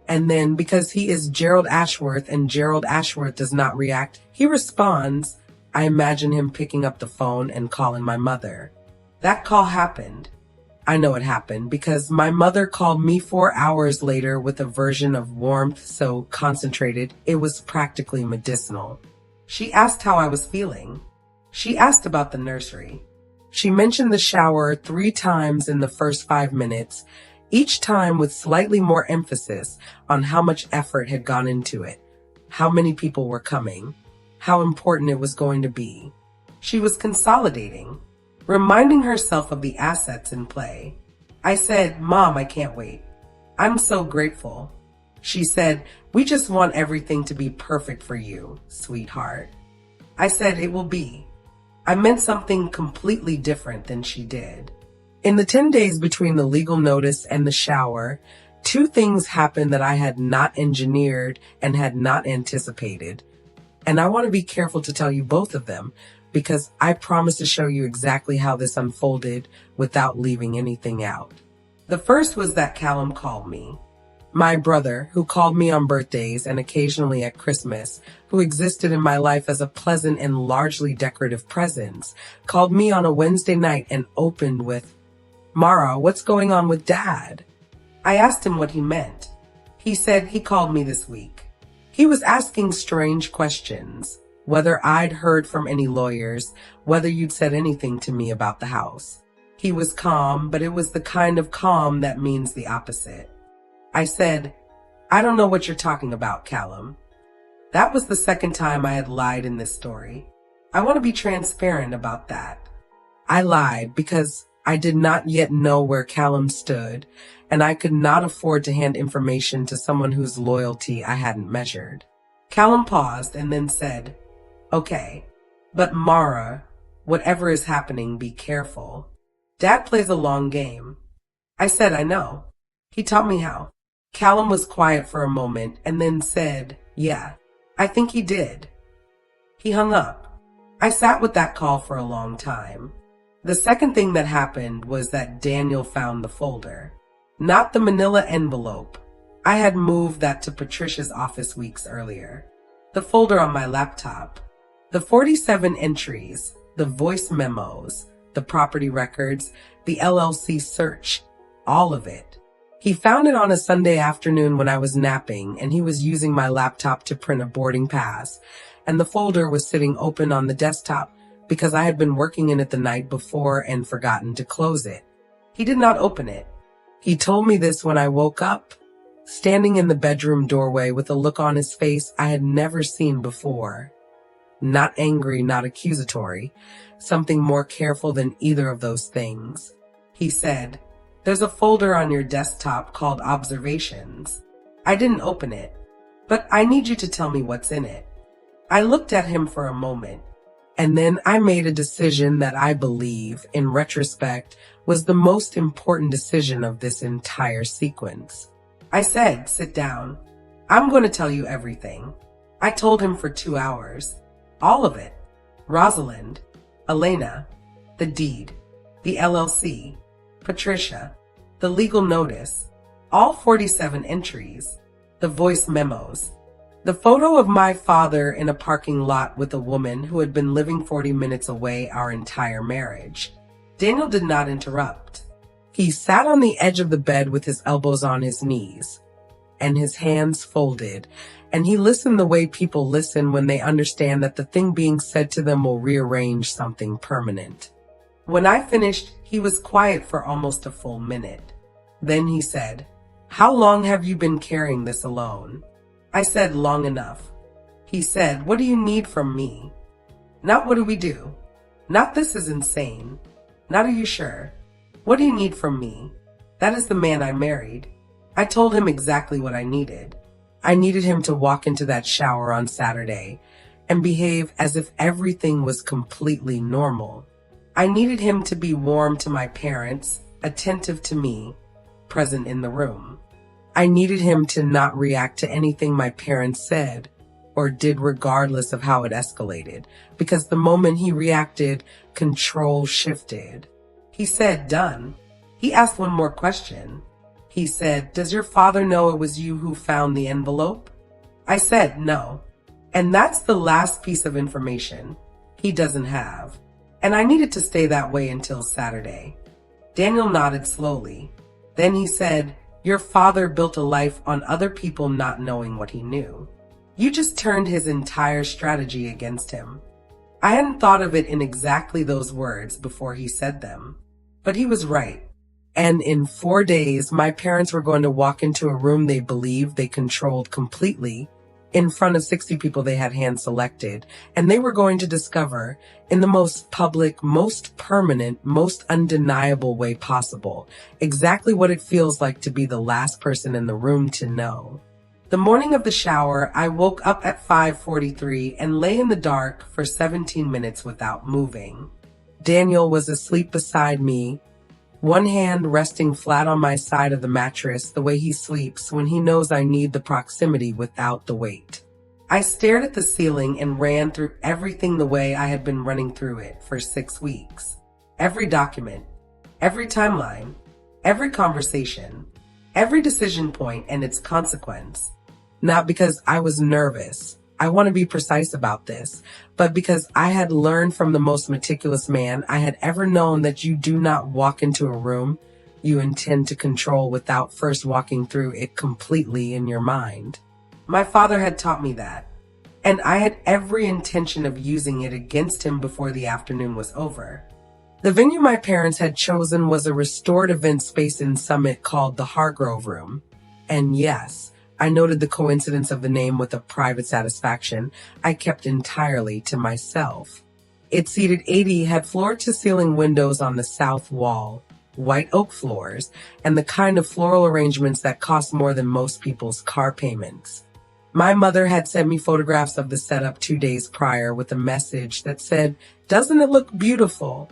And then, because he is Gerald Ashworth and Gerald Ashworth does not react, he responds. I imagine him picking up the phone and calling my mother. That call happened. I know it happened because my mother called me 4 hours later with a version of warmth so concentrated it was practically medicinal. She asked how I was feeling. She asked about the nursery. She mentioned the shower 3 times in the first 5 minutes, each time with slightly more emphasis on how much effort had gone into it, how many people were coming, how important it was going to be. She was consolidating, reminding herself of the assets in play. I said, Mom, I can't wait. I'm so grateful. She said, we just want everything to be perfect for you, sweetheart. I said, it will be. I meant something completely different than she did. In the 10 days between the legal notice and the shower, 2 things happened that I had not engineered and had not anticipated. And I want to be careful to tell you both of them because I promise to show you exactly how this unfolded without leaving anything out. The first was that Callum called me. My brother, who called me on birthdays and occasionally at Christmas, who existed in my life as a pleasant and largely decorative presence, called me on a Wednesday night and opened with, Mara, what's going on with Dad? I asked him what he meant. He said he called me this week. He was asking strange questions, whether I'd heard from any lawyers, whether you'd said anything to me about the house. He was calm, but it was the kind of calm that means the opposite. I said, I don't know what you're talking about, Callum. That was the second time I had lied in this story. I want to be transparent about that. I lied because I did not yet know where Callum stood, and I could not afford to hand information to someone whose loyalty I hadn't measured. Callum paused and then said, "Okay, but Mara, whatever is happening, be careful. Dad plays a long game." I said, "I know. He taught me how." Callum was quiet for a moment and then said, "Yeah, I think he did." He hung up. I sat with that call for a long time. The second thing that happened was that Daniel found the folder. Not the manila envelope. I had moved that to Patricia's office weeks earlier. The folder on my laptop. The 47 entries, the voice memos, the property records, the LLC search, all of it. He found it on a Sunday afternoon when I was napping, and he was using my laptop to print a boarding pass, and the folder was sitting open on the desktop because I had been working in it the night before and forgotten to close it. He did not open it. He told me this when I woke up, standing in the bedroom doorway with a look on his face I had never seen before. Not angry, not accusatory, something more careful than either of those things. He said, "There's a folder on your desktop called Observations. I didn't open it, but I need you to tell me what's in it." I looked at him for a moment, and then I made a decision that I believe, in retrospect, was the most important decision of this entire sequence. I said, "Sit down. I'm going to tell you everything." I told him for 2 hours. All of it. Rosalind, Elena, the deed, the LLC, Patricia, the legal notice, all 47 entries, the voice memos, the photo of my father in a parking lot with a woman who had been living 40 minutes away our entire marriage. Daniel did not interrupt. He sat on the edge of the bed with his elbows on his knees and his hands folded, and he listened the way people listen when they understand that the thing being said to them will rearrange something permanent. When I finished, he was quiet for almost a full minute. Then he said, "How long have you been carrying this alone?" I said, "Long enough." He said, "What do you need from me?" Not "what do we do?" Not "this is insane." Not "are you sure?" What do you need from me? That is the man I married. I told him exactly what I needed. I needed him to walk into that shower on Saturday and behave as if everything was completely normal. I needed him to be warm to my parents, attentive to me, present in the room. I needed him to not react to anything my parents said or did regardless of how it escalated, because the moment he reacted, control shifted. He said, "Done." He asked one more question. He said, "Does your father know it was you who found the envelope?" I said, "No." And that's the last piece of information he doesn't have. And I needed to stay that way until Saturday. Daniel nodded slowly. Then he said, "Your father built a life on other people not knowing what he knew. You just turned his entire strategy against him." I hadn't thought of it in exactly those words before he said them, but he was right. And in 4 days, my parents were going to walk into a room they believed they controlled completely in front of 60 people they had hand-selected, and they were going to discover, in the most public, most permanent, most undeniable way possible, exactly what it feels like to be the last person in the room to know. The morning of the shower, I woke up at 5:43 and lay in the dark for 17 minutes without moving. Daniel was asleep beside me, one hand resting flat on my side of the mattress the way he sleeps when he knows I need the proximity without the weight. I stared at the ceiling and ran through everything the way I had been running through it for 6 weeks. Every document, every timeline, every conversation, every decision point and its consequence. Not because I was nervous, I want to be precise about this, but because I had learned from the most meticulous man I had ever known that you do not walk into a room you intend to control without first walking through it completely in your mind. My father had taught me that, and I had every intention of using it against him before the afternoon was over. The venue my parents had chosen was a restored event space in Summit called the Hargrove Room. And yes, I noted the coincidence of the name with a private satisfaction I kept entirely to myself. It seated 80, had floor-to-ceiling windows on the south wall, white oak floors, and the kind of floral arrangements that cost more than most people's car payments. My mother had sent me photographs of the setup 2 days prior with a message that said, "Doesn't it look beautiful?"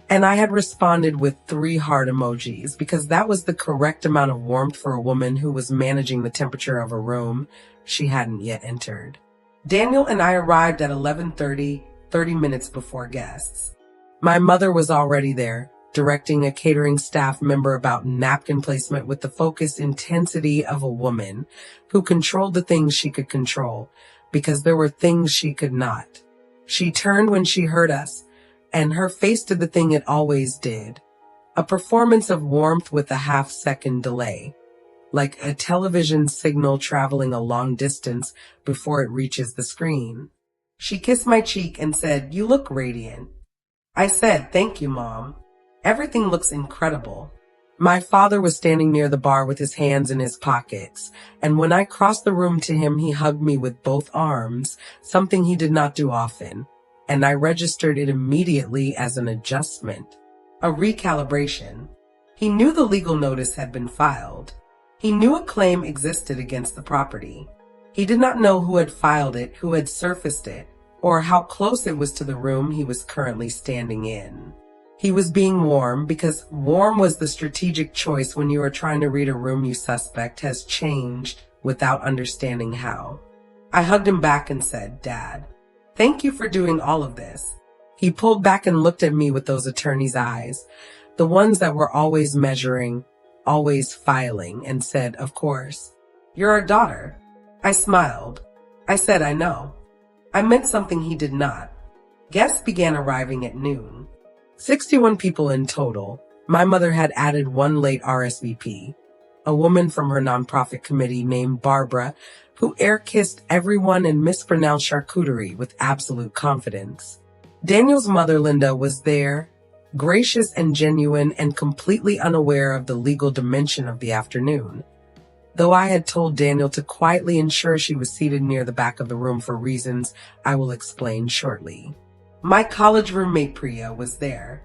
And I had responded with 3 heart emojis because that was the correct amount of warmth for a woman who was managing the temperature of a room she hadn't yet entered. Daniel and I arrived at 11:30, 30 minutes before guests. My mother was already there, directing a catering staff member about napkin placement with the focused intensity of a woman who controlled the things she could control, because there were things she could not. She turned when she heard us, and her face did the thing it always did. A performance of warmth with a half-second delay, like a television signal traveling a long distance before it reaches the screen. She kissed my cheek and said, "You look radiant." I said, "Thank you, Mom. Everything looks incredible." My father was standing near the bar with his hands in his pockets, and when I crossed the room to him, he hugged me with both arms, something he did not do often, and I registered it immediately as an adjustment, a recalibration. He knew the legal notice had been filed. He knew a claim existed against the property. He did not know who had filed it, who had surfaced it, or how close it was to the room he was currently standing in. He was being warm because warm was the strategic choice when you are trying to read a room you suspect has changed without understanding how. I hugged him back and said, "Dad, thank you for doing all of this." He pulled back and looked at me with those attorney's eyes, the ones that were always measuring, always filing, and said, "Of course. You're our daughter." I smiled. I said, "I know." I meant something he did not. Guests began arriving at noon. 61 people in total. My mother had added one late RSVP, a woman from her nonprofit committee named Barbara, who air-kissed everyone and mispronounced charcuterie with absolute confidence. Daniel's mother, Linda, was there, gracious and genuine and completely unaware of the legal dimension of the afternoon, though I had told Daniel to quietly ensure she was seated near the back of the room for reasons I will explain shortly. My college roommate Priya was there.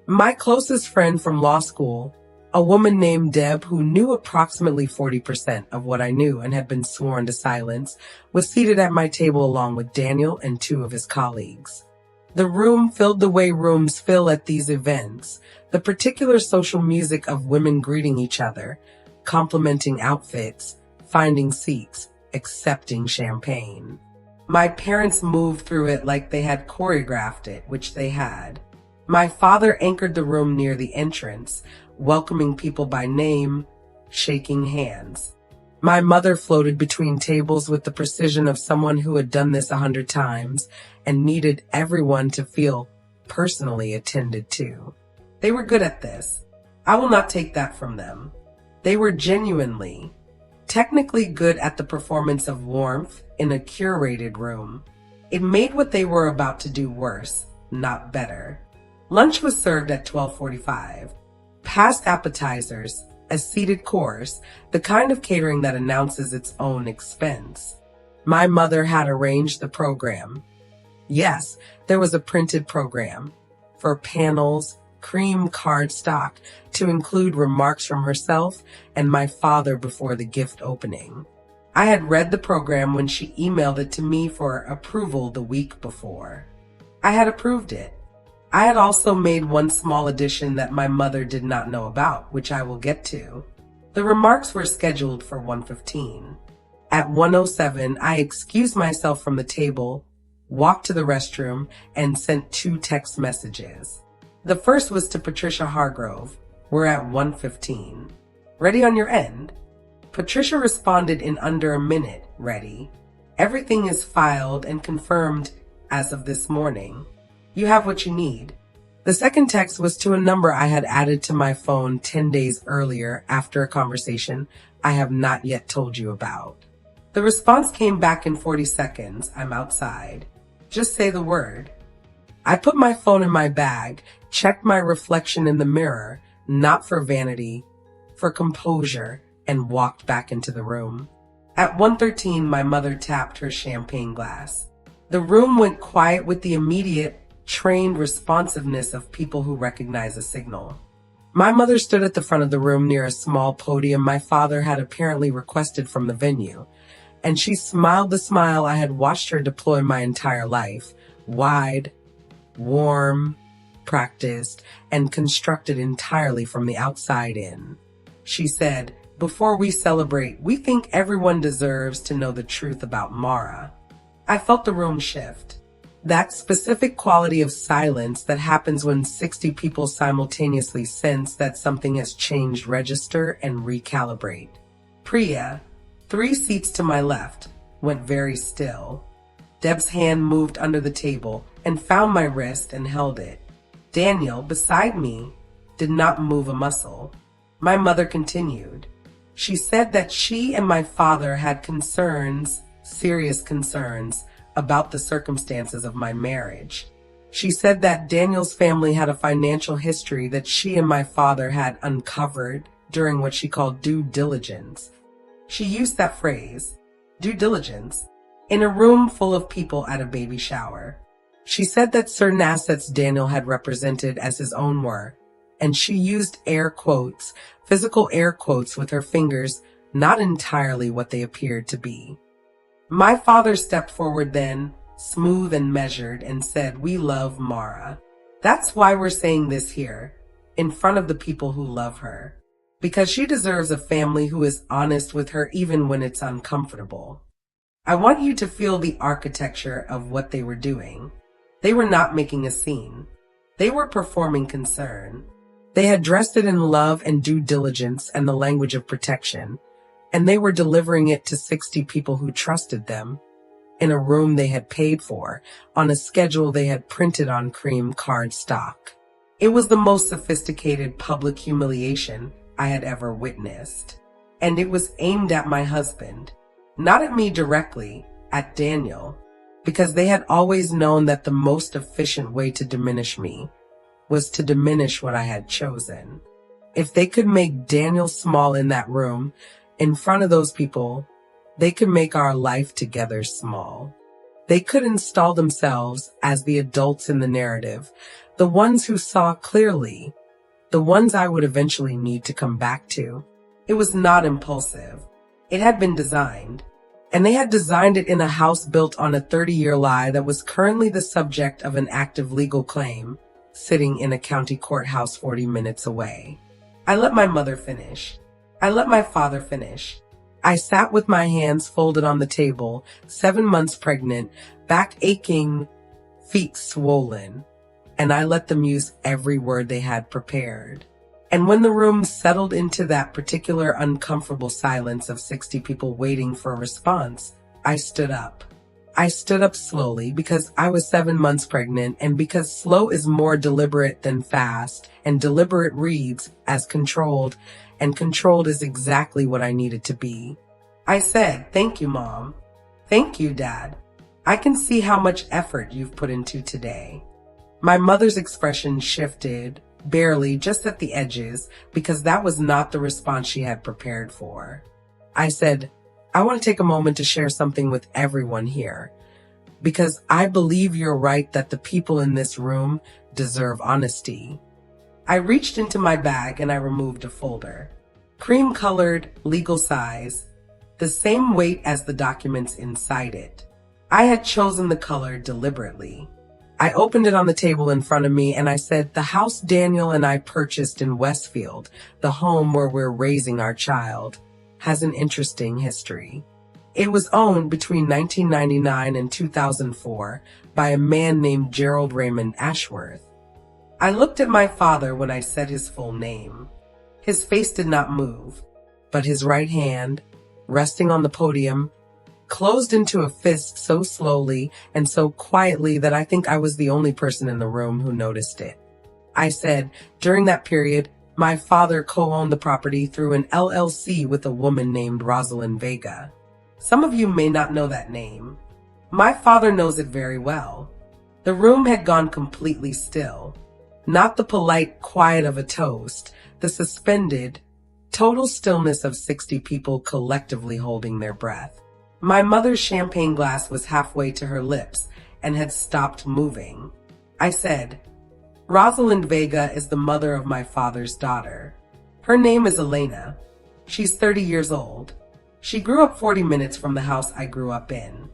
My closest friend from law school, a woman named Deb who knew approximately 40% of what I knew and had been sworn to silence, was seated at my table along with Daniel and 2 of his colleagues. The room filled the way rooms fill at these events, the particular social music of women greeting each other, complimenting outfits, finding seats, accepting champagne. My parents moved through it like they had choreographed it, which they had. My father anchored the room near the entrance, welcoming people by name, shaking hands. My mother floated between tables with the precision of someone who had done this 100 times and needed everyone to feel personally attended to. They were good at this. I will not take that from them. They were genuinely, technically good at the performance of warmth in a curated room. It made what they were about to do worse, not better. Lunch was served at 12:45. Past appetizers, a seated course, the kind of catering that announces its own expense. My mother had arranged the program. Yes, there was a printed program for panels, cream cardstock to include remarks from herself and my father before the gift opening. I had read the program when she emailed it to me for approval the week before. I had approved it. I had also made one small addition that my mother did not know about, which I will get to. The remarks were scheduled for 1:15. At 1:07, I excused myself from the table, walked to the restroom, and sent 2 text messages. The first was to Patricia Hargrove. "We're at 1:15. Ready on your end?" Patricia responded in under a minute. "Ready. Everything is filed and confirmed as of this morning. You have what you need." The second text was to a number I had added to my phone 10 days earlier after a conversation I have not yet told you about. The response came back in 40 seconds. "I'm outside. Just say the word." I put my phone in my bag, checked my reflection in the mirror, not for vanity, for composure, and walked back into the room. At 1:13, my mother tapped her champagne glass. The room went quiet with the immediate trained responsiveness of people who recognize a signal. My mother stood at the front of the room near a small podium my father had apparently requested from the venue, and she smiled the smile I had watched her deploy my entire life, wide, warm, practiced, and constructed entirely from the outside in. She said, "Before we celebrate, we think everyone deserves to know the truth about Mara." I felt the room shift. That specific quality of silence that happens when 60 people simultaneously sense that something has changed, register, and recalibrate. Priya, 3 seats to my left, went very still. Deb's hand moved under the table and found my wrist and held it. Daniel, beside me, did not move a muscle. My mother continued. She said that she and my father had concerns, serious concerns, about the circumstances of my marriage. She said that Daniel's family had a financial history that she and my father had uncovered during what she called due diligence. She used that phrase, due diligence, in a room full of people at a baby shower. She said that certain assets Daniel had represented as his own were, and she used air quotes, physical air quotes with her fingers, not entirely what they appeared to be. My father stepped forward then, smooth and measured, and said, "We love Mara. That's why we're saying this here, in front of the people who love her. Because she deserves a family who is honest with her even when it's uncomfortable." I want you to feel the architecture of what they were doing. They were not making a scene. They were performing concern. They had dressed it in love and due diligence and the language of protection, and they were delivering it to 60 people who trusted them, in a room they had paid for, on a schedule they had printed on cream card stock. It was the most sophisticated public humiliation I had ever witnessed. And it was aimed at my husband, not at me directly, at Daniel, because they had always known that the most efficient way to diminish me was to diminish what I had chosen. If they could make Daniel small in that room, in front of those people, they could make our life together small. They could install themselves as the adults in the narrative, the ones who saw clearly, the ones I would eventually need to come back to. It was not impulsive. It had been designed, and they had designed it in a house built on a 30-year lie that was currently the subject of an active legal claim, sitting in a county courthouse 40 minutes away. I let my mother finish. I let my father finish. I sat with my hands folded on the table, 7 months pregnant, back aching, feet swollen, and I let them use every word they had prepared. And when the room settled into that particular uncomfortable silence of 60 people waiting for a response, I stood up. I stood up slowly because I was 7 months pregnant and because slow is more deliberate than fast, and deliberate reads as controlled, and controlled is exactly what I needed to be. I said, "Thank you, Mom. Thank you, Dad. I can see how much effort you've put into today." My mother's expression shifted, barely, just at the edges, because that was not the response she had prepared for. I said, "I want to take a moment to share something with everyone here, because I believe you're right that the people in this room deserve honesty." I reached into my bag and I removed a folder. Cream-colored, legal size, the same weight as the documents inside it. I had chosen the color deliberately. I opened it on the table in front of me and I said, "The house Daniel and I purchased in Westfield, the home where we're raising our child, has an interesting history. It was owned between 1999 and 2004 by a man named Gerald Raymond Ashworth." I looked at my father when I said his full name. His face did not move, but his right hand, resting on the podium, closed into a fist so slowly and so quietly that I think I was the only person in the room who noticed it. I said, "During that period, my father co-owned the property through an LLC with a woman named Rosalind Vega. Some of you may not know that name. My father knows it very well." The room had gone completely still. Not the polite quiet of a toast, the suspended, total stillness of 60 people collectively holding their breath. My mother's champagne glass was halfway to her lips and had stopped moving. I said, "Rosalind Vega is the mother of my father's daughter. Her name is Elena. She's 30 years old. She grew up 40 minutes from the house I grew up in.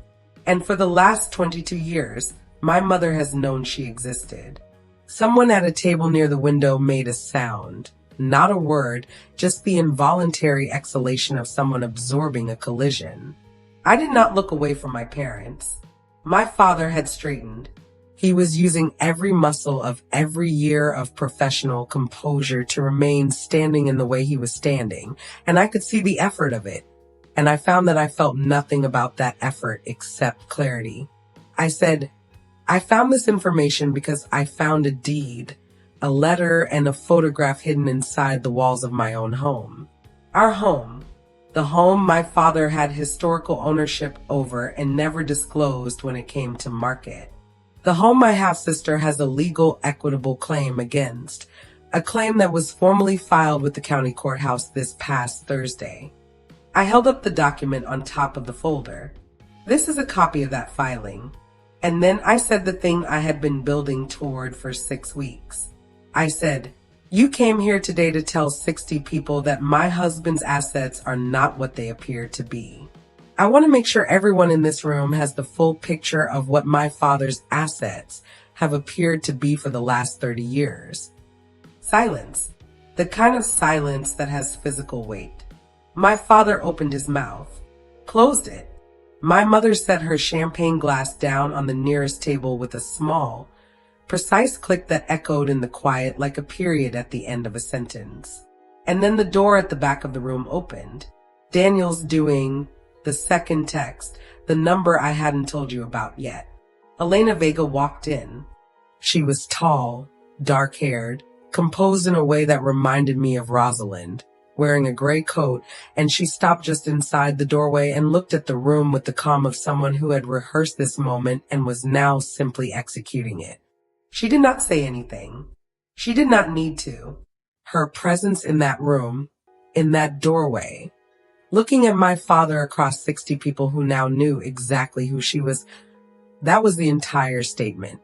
And for the last 22 years, my mother has known she existed." Someone at a table near the window made a sound. Not a word, just the involuntary exhalation of someone absorbing a collision. I did not look away from my parents. My father had straightened. He was using every muscle of every year of professional composure to remain standing in the way he was standing, and I could see the effort of it. And I found that I felt nothing about that effort except clarity. I said, "I found this information because I found a deed, a letter, and a photograph hidden inside the walls of my own home. Our home, the home my father had historical ownership over and never disclosed when it came to market. The home my half-sister has a legal, equitable claim against, a claim that was formally filed with the county courthouse this past Thursday." I held up the document on top of the folder. "This is a copy of that filing." And then I said the thing I had been building toward for 6 weeks. I said, "You came here today to tell 60 people that my husband's assets are not what they appear to be. I want to make sure everyone in this room has the full picture of what my father's assets have appeared to be for the last 30 years. Silence. The kind of silence that has physical weight. My father opened his mouth, closed it. My mother set her champagne glass down on the nearest table with a small, precise click that echoed in the quiet like a period at the end of a sentence. And then the door at the back of the room opened. Daniel's doing the second text, the number I hadn't told you about yet. Elena Vega walked in. She was tall, dark-haired, composed in a way that reminded me of Rosalind, wearing a gray coat, and she stopped just inside the doorway and looked at the room with the calm of someone who had rehearsed this moment and was now simply executing it. She did not say anything. She did not need to. Her presence in that room, in that doorway, looking at my father across 60 people who now knew exactly who she was, that was the entire statement.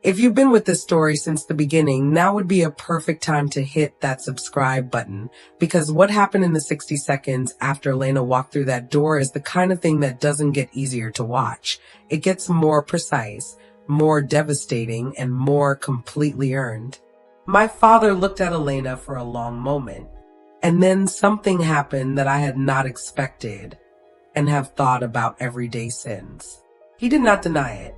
If you've been with this story since the beginning, now would be a perfect time to hit that subscribe button, because what happened in the 60 seconds after Elena walked through that door is the kind of thing that doesn't get easier to watch. It gets more precise, more devastating, and more completely earned. My father looked at Elena for a long moment, and then something happened that I had not expected and have thought about every day since. He did not deny it.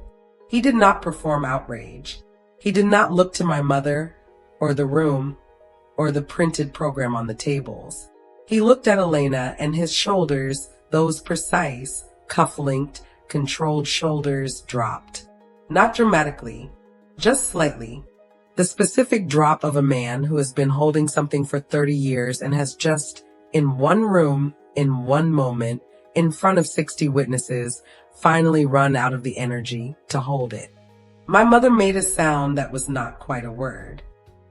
He did not perform outrage. He did not look to my mother, or the room, or the printed program on the tables. He looked at Elena, and his shoulders, those precise, cuff-linked, controlled shoulders, dropped. Not dramatically, just slightly. The specific drop of a man who has been holding something for 30 years and has just, in one room, in one moment, in front of 60 witnesses, finally run out of the energy to hold it. My mother made a sound that was not quite a word.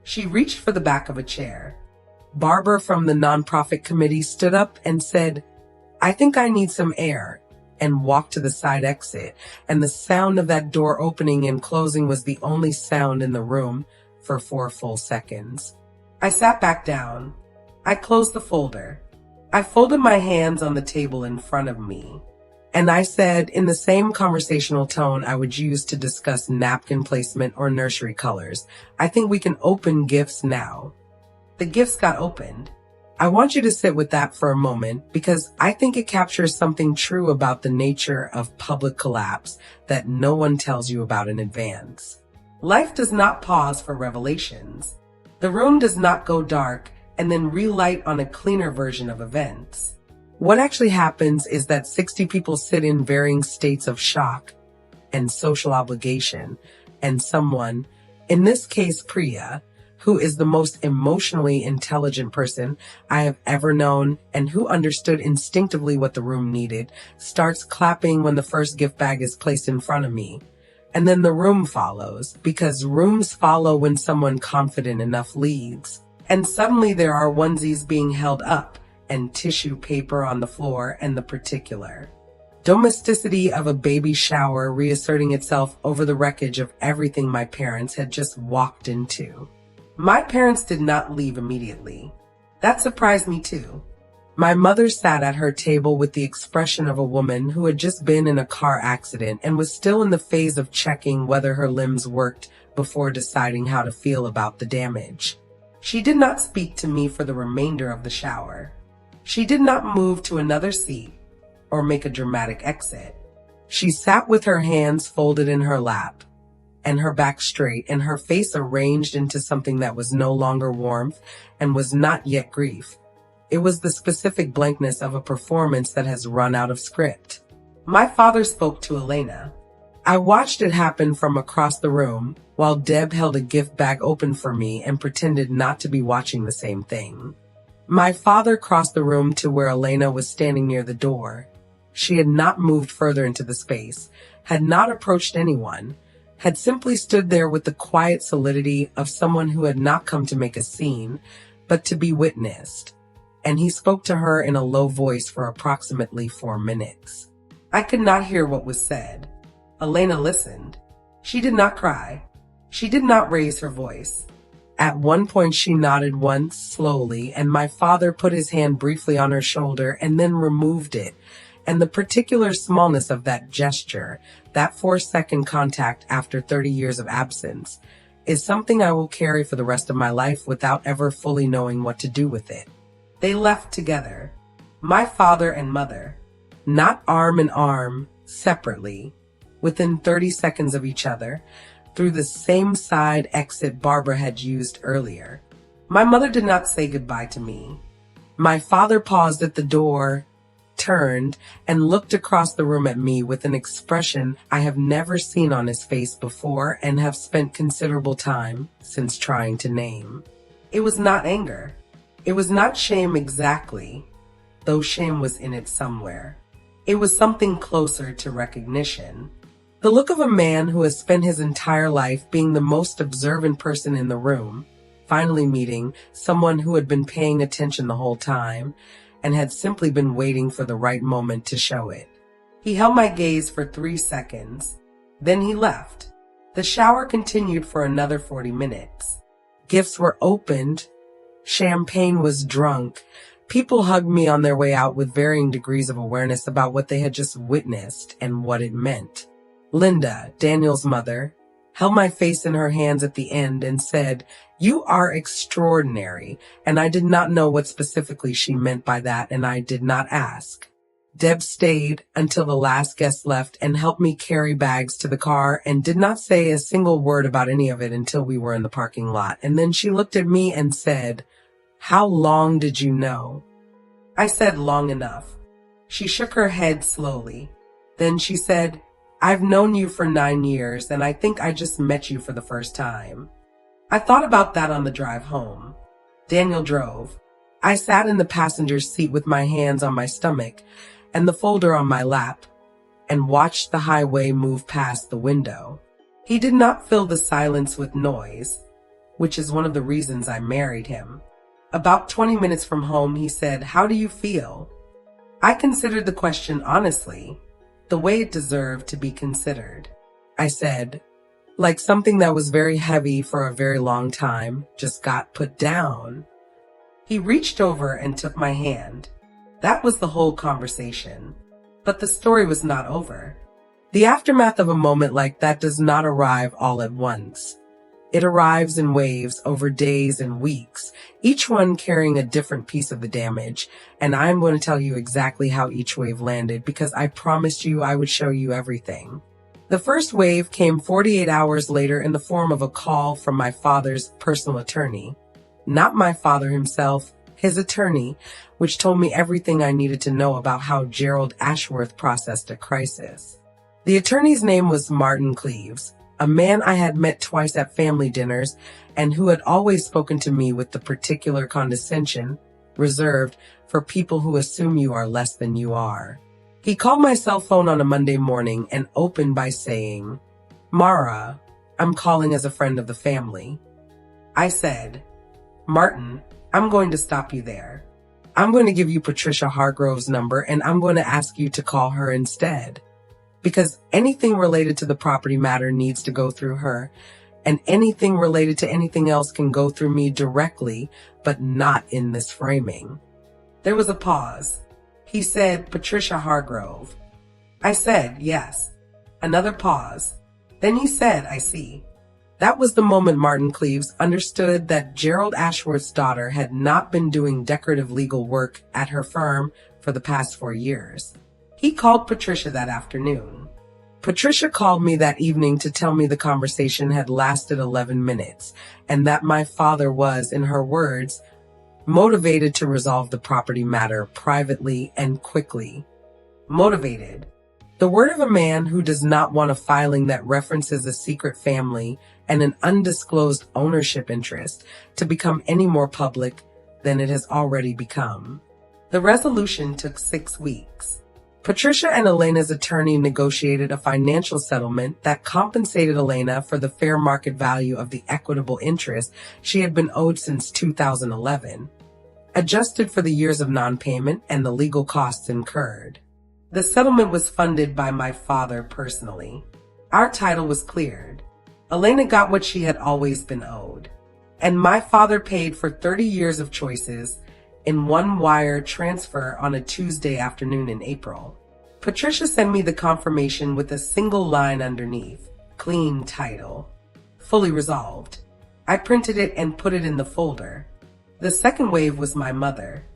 She reached for the back of a chair. Barbara from the nonprofit committee stood up and said, "I think I need some air," and walked to the side exit, and the sound of that door opening and closing was the only sound in the room for 4 full seconds. I sat back down. I closed the folder. I folded my hands on the table in front of me. And I said, in the same conversational tone I would use to discuss napkin placement or nursery colors, "I think we can open gifts now." The gifts got opened. I want you to sit with that for a moment, because I think it captures something true about the nature of public collapse that no one tells you about in advance. Life does not pause for revelations. The room does not go dark and then relight on a cleaner version of events. What actually happens is that 60 people sit in varying states of shock and social obligation, and someone, in this case Priya, who is the most emotionally intelligent person I have ever known and who understood instinctively what the room needed, starts clapping when the first gift bag is placed in front of me. And then the room follows, because rooms follow when someone confident enough leads. And suddenly there are onesies being held up and tissue paper on the floor and the particular domesticity of a baby shower reasserting itself over the wreckage of everything my parents had just walked into. My parents did not leave immediately. That surprised me too. My mother sat at her table with the expression of a woman who had just been in a car accident and was still in the phase of checking whether her limbs worked before deciding how to feel about the damage. She did not speak to me for the remainder of the shower. She did not move to another seat or make a dramatic exit. She sat with her hands folded in her lap and her back straight and her face arranged into something that was no longer warmth and was not yet grief. It was the specific blankness of a performance that has run out of script. My father spoke to Elena. I watched it happen from across the room while Deb held a gift bag open for me and pretended not to be watching the same thing. My father crossed the room to where Elena was standing near the door. She had not moved further into the space, had not approached anyone, had simply stood there with the quiet solidity of someone who had not come to make a scene, but to be witnessed. And he spoke to her in a low voice for approximately 4 minutes. I could not hear what was said. Elena listened. She did not cry. She did not raise her voice. At one point she nodded once, slowly, and my father put his hand briefly on her shoulder and then removed it. And the particular smallness of that gesture, that 4-second contact after 30 years of absence, is something I will carry for the rest of my life without ever fully knowing what to do with it. They left together, my father and mother, not arm in arm, separately, within 30 seconds of each other, through the same side exit Barbara had used earlier. My mother did not say goodbye to me. My father paused at the door, turned, and looked across the room at me with an expression I have never seen on his face before and have spent considerable time since trying to name. It was not anger. It was not shame exactly, though shame was in it somewhere. It was something closer to recognition. The look of a man who has spent his entire life being the most observant person in the room, finally meeting someone who had been paying attention the whole time and had simply been waiting for the right moment to show it. He held my gaze for 3 seconds. Then he left. The shower continued for another 40 minutes. Gifts were opened. Champagne was drunk. People hugged me on their way out with varying degrees of awareness about what they had just witnessed and what it meant. Linda, Daniel's mother, held my face in her hands at the end and said, "You are extraordinary," and I did not know what specifically she meant by that, and I did not ask. Deb stayed until the last guest left and helped me carry bags to the car and did not say a single word about any of it until we were in the parking lot. And then she looked at me and said, "How long did you know?" I said, "Long enough." She shook her head slowly. Then she said, "I've known you for 9 years, and I think I just met you for the first time." I thought about that on the drive home. Daniel drove. I sat in the passenger seat with my hands on my stomach and the folder on my lap and watched the highway move past the window. He did not fill the silence with noise, which is one of the reasons I married him. About 20 minutes from home, he said, "How do you feel?" I considered the question honestly, the way it deserved to be considered. I said, like something that was very heavy for a very long time just got put down. He reached over and took my hand. That was the whole conversation. But the story was not over. The aftermath of a moment like that does not arrive all at once. It arrives in waves over days and weeks, each one carrying a different piece of the damage, and I'm going to tell you exactly how each wave landed because I promised you I would show you everything. The first wave came 48 hours later in the form of a call from my father's personal attorney. Not my father himself, his attorney, which told me everything I needed to know about how Gerald Ashworth processed a crisis. The attorney's name was Martin Cleaves, a man I had met twice at family dinners and who had always spoken to me with the particular condescension reserved for people who assume you are less than you are. He called my cell phone on a Monday morning and opened by saying, "Mara, I'm calling as a friend of the family." I said, "Martin, I'm going to stop you there. I'm going to give you Patricia Hargrove's number and I'm going to ask you to call her instead. Because anything related to the property matter needs to go through her, and anything related to anything else can go through me directly, but not in this framing. There was a pause. He said, Patricia Hargrove. I said, yes. Another pause. Then he said, I see. That was the moment Martin Cleaves understood that Gerald Ashworth's daughter had not been doing decorative legal work at her firm for the past 4 years. He called Patricia that afternoon. Patricia called me that evening to tell me the conversation had lasted 11 minutes and that my father was, in her words, motivated to resolve the property matter privately and quickly. Motivated. The word of a man who does not want a filing that references a secret family and an undisclosed ownership interest to become any more public than it has already become. The resolution took 6 weeks. Patricia and Elena's attorney negotiated a financial settlement that compensated Elena for the fair market value of the equitable interest she had been owed since 2011, adjusted for the years of non-payment and the legal costs incurred. The settlement was funded by my father personally. Our title was cleared. Elena got what she had always been owed, and my father paid for 30 years of choices in one wire transfer on a Tuesday afternoon in April. Patricia sent me the confirmation with a single line underneath, clean title, fully resolved. I printed it and put it in the folder. The second wave was my mother.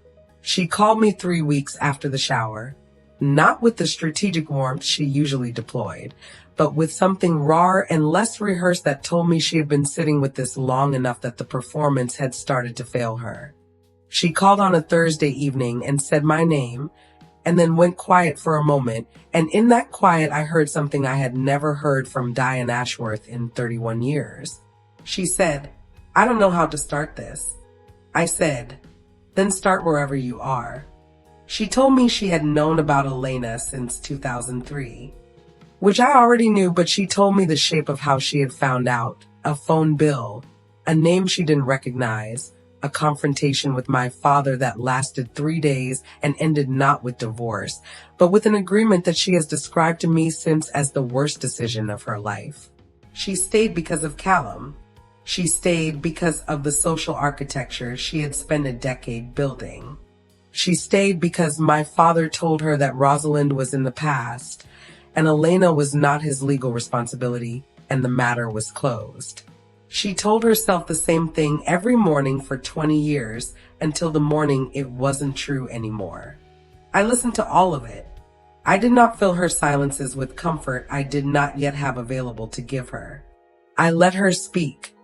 She called me 3 weeks after the shower, not with the strategic warmth she usually deployed, but with something raw and less rehearsed that told me she had been sitting with this long enough that the performance had started to fail her. She called on a Thursday evening and said my name, and then went quiet for a moment, and in that quiet I heard something I had never heard from Diane Ashworth in 31 years. She said, I don't know how to start this. I said, then start wherever you are. She told me she had known about Elena since 2003, which I already knew, but she told me the shape of how she had found out, a phone bill, a name she didn't recognize, a confrontation with my father that lasted 3 days and ended not with divorce, but with an agreement that she has described to me since as the worst decision of her life. She stayed because of Callum. She stayed because of the social architecture she had spent a decade building. She stayed because my father told her that Rosalind was in the past, and Elena was not his legal responsibility, and the matter was closed. She told herself the same thing every morning for 20 years until the morning it wasn't true anymore. I listened to all of it. I did not fill her silences with comfort I did not yet have available to give her. I let her speak,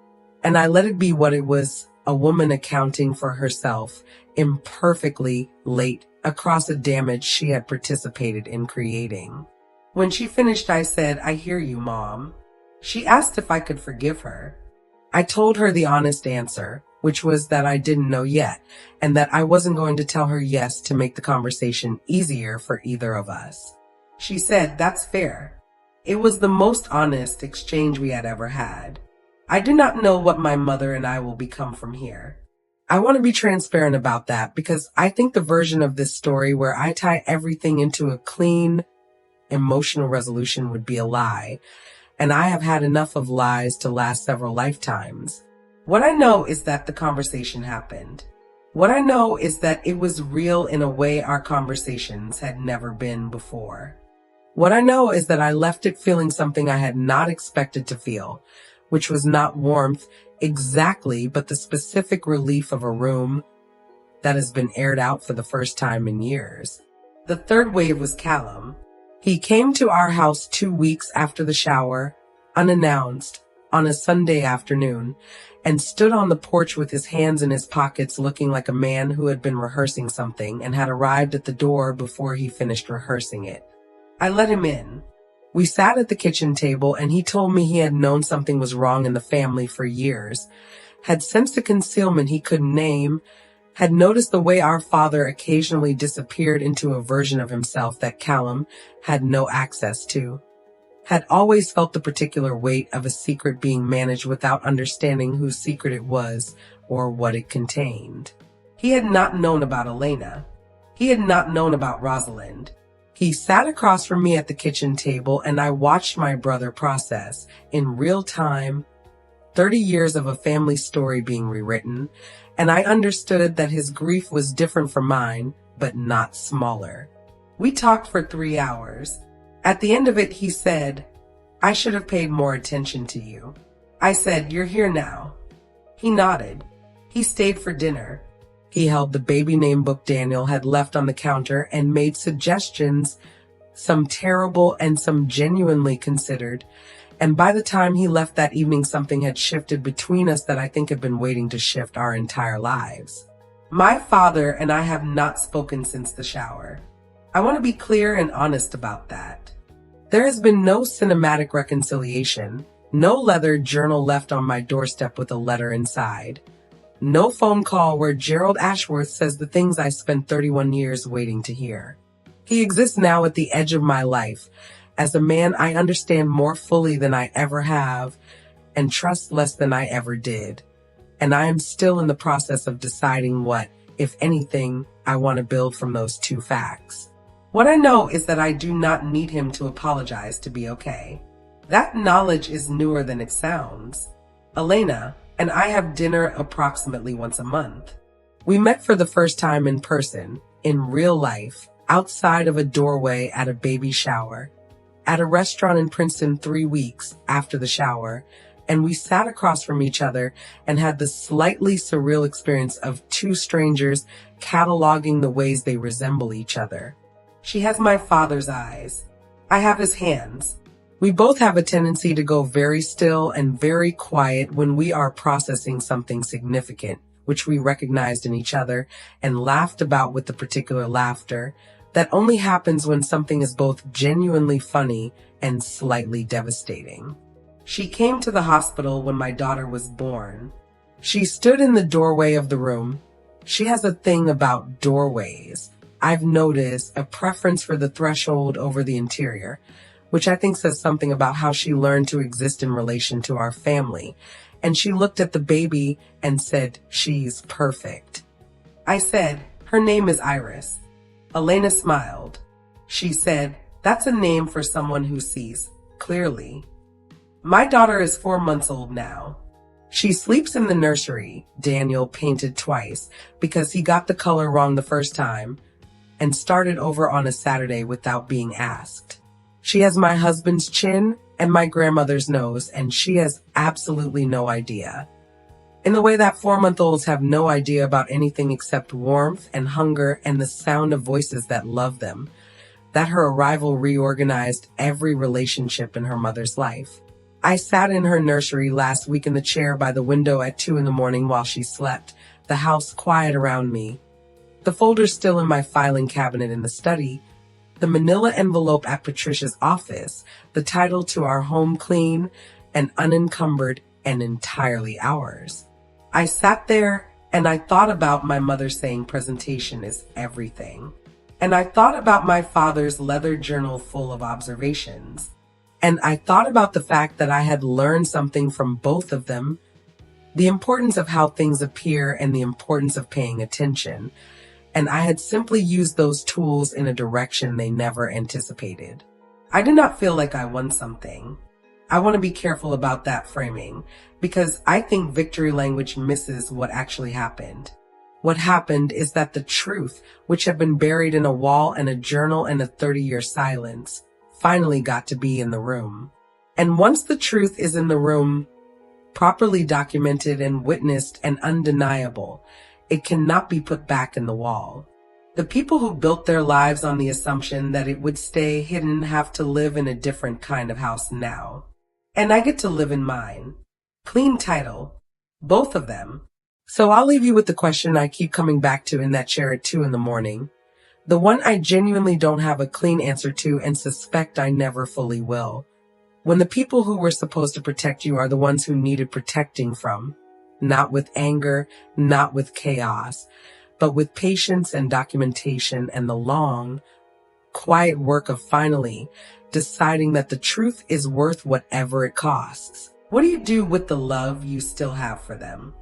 and I let it be what it was, a woman accounting for herself, imperfectly late across a damage she had participated in creating. When she finished, I said, I hear you, Mom. She asked if I could forgive her. I told her the honest answer, which was that I didn't know yet, and that I wasn't going to tell her yes to make the conversation easier for either of us. She said, that's fair. It was the most honest exchange we had ever had. I do not know what my mother and I will become from here. I want to be transparent about that because I think the version of this story where I tie everything into a clean, emotional resolution would be a lie, and I have had enough of lies to last several lifetimes. What I know is that the conversation happened. What I know is that it was real in a way our conversations had never been before. What I know is that I left it feeling something I had not expected to feel, which was not warmth exactly, but the specific relief of a room that has been aired out for the first time in years. The third wave was Callum. He came to our house 2 weeks after the shower, unannounced, on a Sunday afternoon, and stood on the porch with his hands in his pockets looking like a man who had been rehearsing something and had arrived at the door before he finished rehearsing it. I let him in. We sat at the kitchen table and he told me he had known something was wrong in the family for years, had sensed a concealment he couldn't name, had noticed the way our father occasionally disappeared into a version of himself that Callum had no access to, had always felt the particular weight of a secret being managed without understanding whose secret it was or what it contained. He had not known about Elena. He had not known about Rosalind. He sat across from me at the kitchen table, and I watched my brother process, in real time, 30 years of a family story being rewritten, and I understood that his grief was different from mine, but not smaller. We talked for 3 hours. At the end of it, he said, "I should have paid more attention to you." I said, "You're here now." He nodded. He stayed for dinner. He held the baby name book Daniel had left on the counter and made suggestions, some terrible and some genuinely considered. And by the time he left that evening, something had shifted between us that I think had been waiting to shift our entire lives. My father and I have not spoken since the shower. I want to be clear and honest about that. There has been no cinematic reconciliation, no leather journal left on my doorstep with a letter inside, no phone call where Gerald Ashworth says the things I spent 31 years waiting to hear. He exists now at the edge of my life, as a man I understand more fully than I ever have and trust less than I ever did. And I am still in the process of deciding what, if anything, I want to build from those two facts. What I know is that I do not need him to apologize to be okay. That knowledge is newer than it sounds. Elena and I have dinner approximately once a month. We met for the first time in person, in real life, outside of a doorway at a baby shower, at a restaurant in Princeton 3 weeks after the shower, and we sat across from each other and had the slightly surreal experience of two strangers cataloging the ways they resemble each other. She has my father's eyes. I have his hands. We both have a tendency to go very still and very quiet when we are processing something significant, which we recognized in each other and laughed about with the particular laughter that only happens when something is both genuinely funny and slightly devastating. She came to the hospital when my daughter was born. She stood in the doorway of the room. She has a thing about doorways. I've noticed a preference for the threshold over the interior, which I think says something about how she learned to exist in relation to our family. And she looked at the baby and said, "She's perfect." I said, "Her name is Iris." Elena smiled. She said, "That's a name for someone who sees clearly." My daughter is 4 months old now. She sleeps in the nursery. Daniel painted twice because he got the color wrong the first time and started over on a Saturday without being asked. She has my husband's chin and my grandmother's nose, and she has absolutely no idea. In the way that 4-month-olds have no idea about anything except warmth and hunger and the sound of voices that love them, that her arrival reorganized every relationship in her mother's life. I sat in her nursery last week in the chair by the window at 2 a.m. while she slept, the house quiet around me. The folders still in my filing cabinet in the study, the manila envelope at Patricia's office, the title to our home clean and unencumbered and entirely ours. I sat there and I thought about my mother saying presentation is everything. And I thought about my father's leather journal full of observations. And I thought about the fact that I had learned something from both of them, the importance of how things appear and the importance of paying attention. And I had simply used those tools in a direction they never anticipated. I did not feel like I won something. I want to be careful about that framing, because I think victory language misses what actually happened. What happened is that the truth, which had been buried in a wall and a journal and a 30-year silence, finally got to be in the room. And once the truth is in the room, properly documented and witnessed and undeniable, it cannot be put back in the wall. The people who built their lives on the assumption that it would stay hidden have to live in a different kind of house now. And I get to live in mine. Clean title. Both of them. So I'll leave you with the question I keep coming back to in that chair at 2 a.m. The one I genuinely don't have a clean answer to and suspect I never fully will. When the people who were supposed to protect you are the ones who needed protecting from, not with anger, not with chaos, but with patience and documentation and the long, quiet work of finally deciding that the truth is worth whatever it costs. What do you do with the love you still have for them?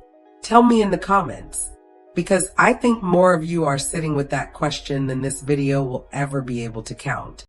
Tell me in the comments. because I think more of you are sitting with that question than this video will ever be able to count.